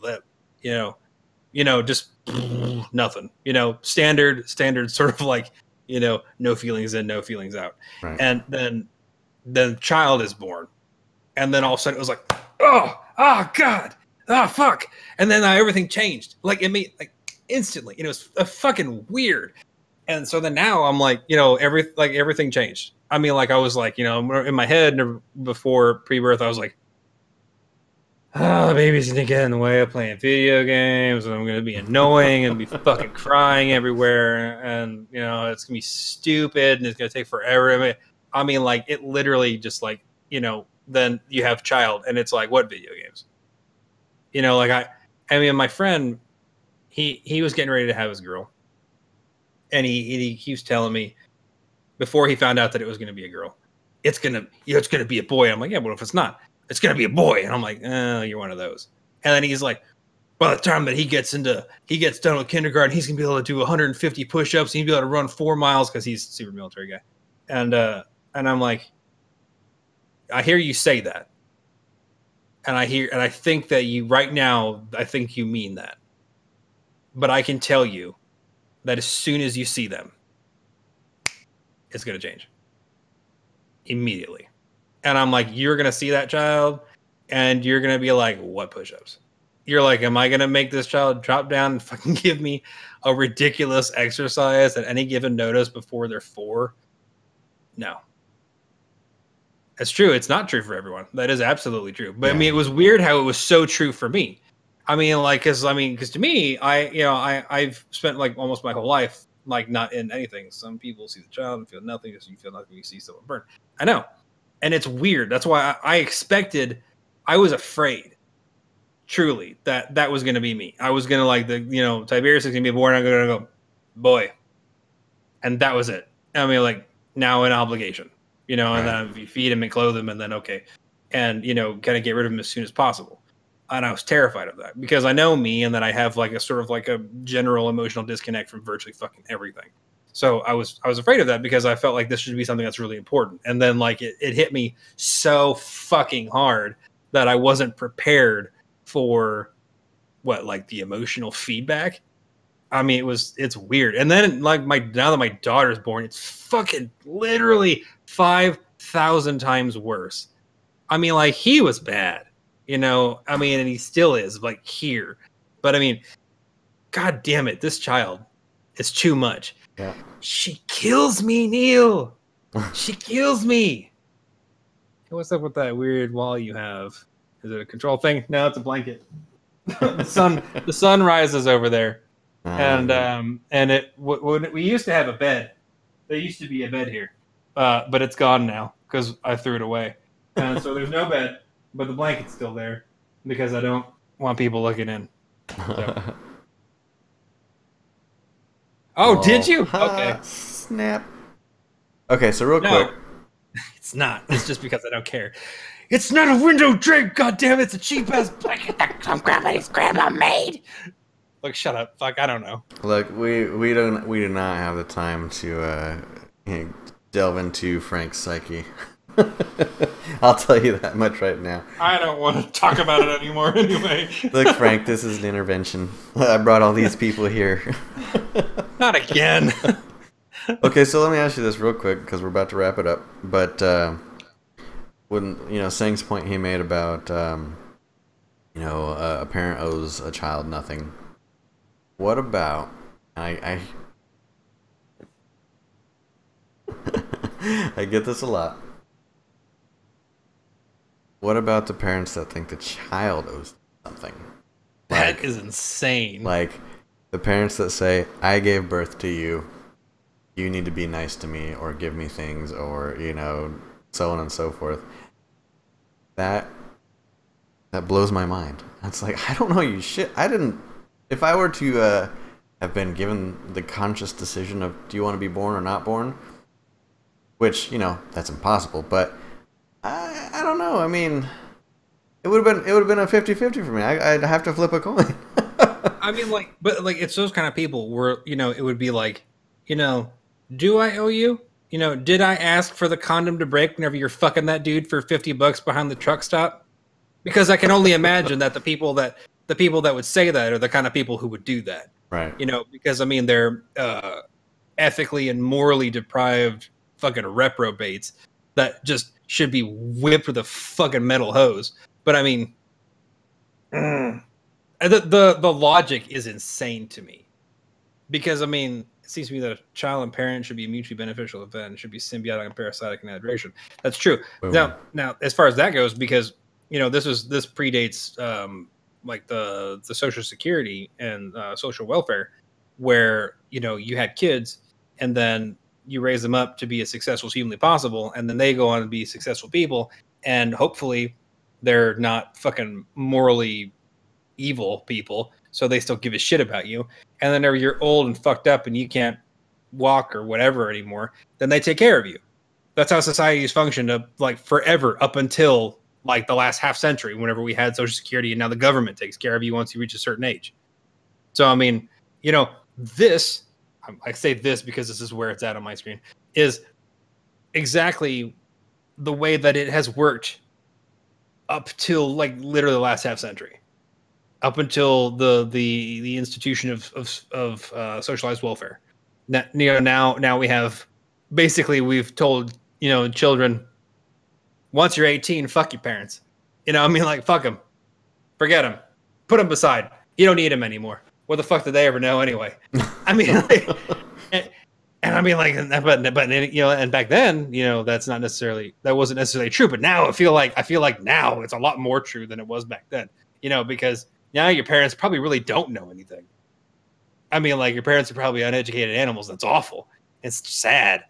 just nothing, standard sort of like, no feelings in, no feelings out. right. And then the child is born. And then all of a sudden it was like, oh God, fuck. And then everything changed. Like it made like instantly, it was fucking weird. And so then now I'm like, everything changed. I mean, like I was like, in my head before pre-birth, I was like, oh, the baby's gonna get in the way of playing video games, and I'm gonna be annoying and be fucking crying everywhere, and it's gonna be stupid and it's gonna take forever. I mean, like it literally just like, then you have child and it's like, what video games? Like I mean, my friend, he was getting ready to have his girl, and he was telling me before he found out that it was going to be a girl, it's gonna be a boy. I'm like, yeah, but if it's not, it's gonna be a boy. And I'm like, oh, you're one of those. And then he's like, by the time that he gets done with kindergarten, he's gonna be able to do 150 push-ups. He'll be able to run 4 miles because he's a super military guy. And I'm like, I hear you say that, and I think that you right now, I think you mean that. But I can tell you that as soon as you see them, it's going to change immediately. And I'm like, you're going to see that child and you're going to be like, what push-ups? You're like, am I going to make this child drop down and fucking give me a ridiculous exercise at any given notice before they're 4? No. That's true. It's not true for everyone. That is absolutely true. But yeah. I mean, it was weird how it was so true for me. I mean, like, because to me, I've spent like almost my whole life like not in anything. Some people see the child and feel nothing. You feel nothing. You see someone burn. I know, and it's weird. That's why I was afraid, truly, that was going to be me. I was going to like Tiberius is going to be born. I'm going to go, boy, and that was it. I mean, like now an obligation, and then you feed him and clothe him, and then okay, and kind of get rid of him as soon as possible. And I was terrified of that because I know me, and that I have like a sort of like a general emotional disconnect from virtually fucking everything. So I was afraid of that because I felt like this should be something that's really important. And then like it hit me so fucking hard that I wasn't prepared for like the emotional feedback. I mean, it's weird. And then like now that my daughter's born, it's fucking literally 5,000 times worse. I mean, like he was bad. I mean, and he still is like here, but I mean, God damn it, this child is too much. Yeah. She kills me, Neil. She kills me. Hey, what's up with that weird wall you have? Is it a control thing? No, it's a blanket. the sun rises over there, and we used to have a bed. There used to be a bed here, but it's gone now because I threw it away, and so there's no bed. But the blanket's still there because I don't want people looking in. So. Oh, did you? Okay. Snap. Okay, so real quick. It's not. It's just because I don't care. It's not a window drape, goddammit. It's a cheap-ass blanket that some grandma made. Look, shut up. Fuck, I don't know. Look, we do not have the time to delve into Frank's psyche. I'll tell you that much right now. I don't want to talk about it anymore anyway. Look, Frank, this is an intervention. I brought all these people here. Not again. Okay, so let me ask you this real quick because we're about to wrap it up. But when Sang's point he made about a parent owes a child nothing. What about I get this a lot. What about the parents that think the child owes something? That is insane. Like, the parents that say, I gave birth to you, you need to be nice to me, or give me things, or, you know, so on and so forth. That blows my mind. It's like, I don't know you shit. If I were to have been given the conscious decision of, do you want to be born or not born? Which, you know, that's impossible, but I don't know. I mean, it would have been a 50-50 for me. I'd have to flip a coin. I mean, like, but like, it's those kind of people where, you know, it would be like, you know, do I owe you? You know, did I ask for the condom to break whenever you're fucking that dude for $50 behind the truck stop? Because I can only imagine that the people that would say that are the kind of people who would do that. Right. You know, because I mean, they're ethically and morally deprived fucking reprobates that just should be whipped with a fucking metal hose. But I mean, the logic is insane to me, because I mean, it seems to me that a child and parent should be a mutually beneficial event. It should be symbiotic and parasitic in adoration. That's true. Boom. Now, as far as that goes, because you know, this predates like the Social Security and social welfare, where you know you had kids and then you raise them up to be as successful as humanly possible, and then they go on to be successful people, and hopefully they're not fucking morally evil people, so they still give a shit about you. And then you're old and fucked up and you can't walk or whatever anymore, then they take care of you. That's how societies functioned like forever, up until like the last half century, whenever we had Social Security, and now the government takes care of you once you reach a certain age. So I mean, you know, this, I say this because this is where it's at on my screen, is exactly the way that it has worked up till like literally the last half century, up until the institution of socialized welfare. Now, you know, now we have, basically we've told, you know, children, once you're 18, fuck your parents. You know, I mean, like, fuck them, forget them, put them beside. You don't need them anymore. What the fuck did they ever know anyway? I mean, like, and I mean, like, but you know, and back then, you know, that wasn't necessarily true. But now I feel like now it's a lot more true than it was back then. You know, because now your parents probably really don't know anything. I mean, like, your parents are probably uneducated animals. That's awful. It's sad.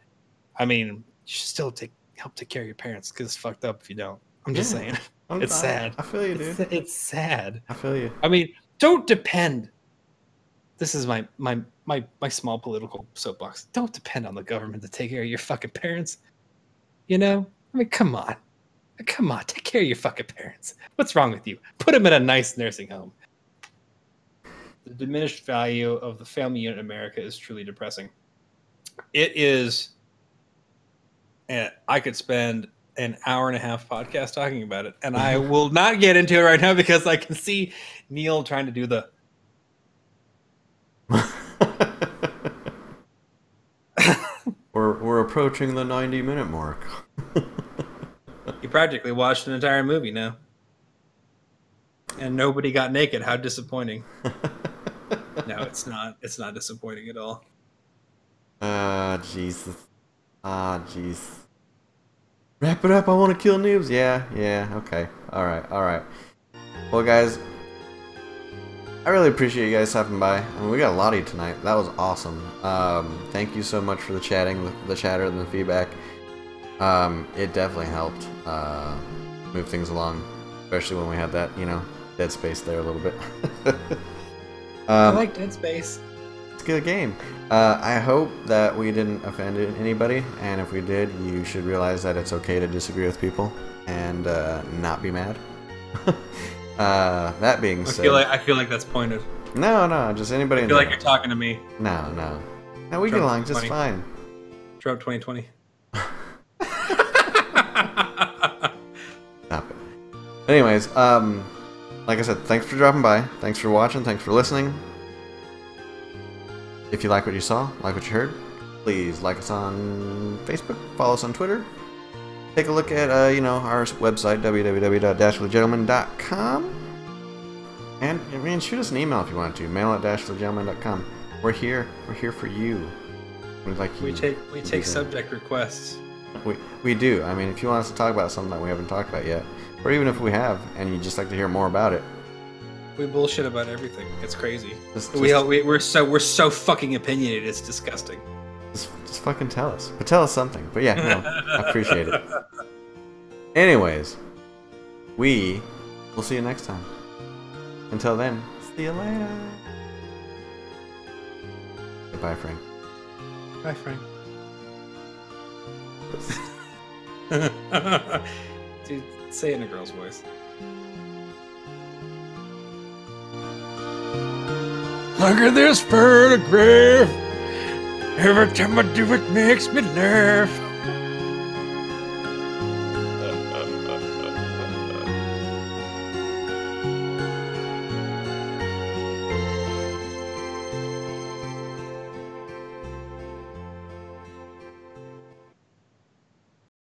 I mean, you should still help take care of your parents, because it's fucked up if you don't. I'm just saying. It's sad. I feel you, dude. It's sad. I feel you. I mean, don't depend. This is my small political soapbox. Don't depend on the government to take care of your fucking parents. You know? I mean, come on. Take care of your fucking parents. What's wrong with you? Put them in a nice nursing home. The diminished value of the family unit in America is truly depressing. It is, and I could spend an hour and a half podcast talking about it, and I will not get into it right now because I can see Neil trying to do the We're approaching the 90-minute mark. You practically watched an entire movie now. And nobody got naked. How disappointing. No, it's not. It's not disappointing at all. Jesus. Jeez. Wrap it up. I want to kill noobs. Yeah, okay. Alright. Well, guys, I really appreciate you guys stopping by. I mean, we got a lot of you tonight. That was awesome. Thank you so much for the chatting, the chatter, and the feedback. It definitely helped move things along, especially when we had that, you know, dead space there a little bit. I like Dead Space. It's a good game. I hope that we didn't offend anybody, and if we did, you should realize that it's okay to disagree with people and not be mad. That being said, I feel like that's pointed. No, just anybody. I feel like you're talking to me. No, we get along just fine. Trump 2020. Stop it. Anyways, like I said, thanks for dropping by. Thanks for watching. Thanks for listening. If you like what you saw, like what you heard, please like us on Facebook, follow us on Twitter. Take a look at, you know, our website, www.dashforthegentleman.com. And, I mean, shoot us an email if you want to. mail@dashforthegentleman.com. We're here. We're here for you. We take subject requests. We do. I mean, if you want us to talk about something that we haven't talked about yet, or even if we have, and you'd just like to hear more about it, We bullshit about everything. It's crazy. Just We're so fucking opinionated. It's disgusting. just fucking tell us. But tell us something. But yeah, no, I appreciate it. Anyways, we will see you next time. Until then, see you later. Goodbye, Frank. Bye, Frank. Dude, say it in a girl's voice. Look at this photograph. Every time I do it makes me laugh.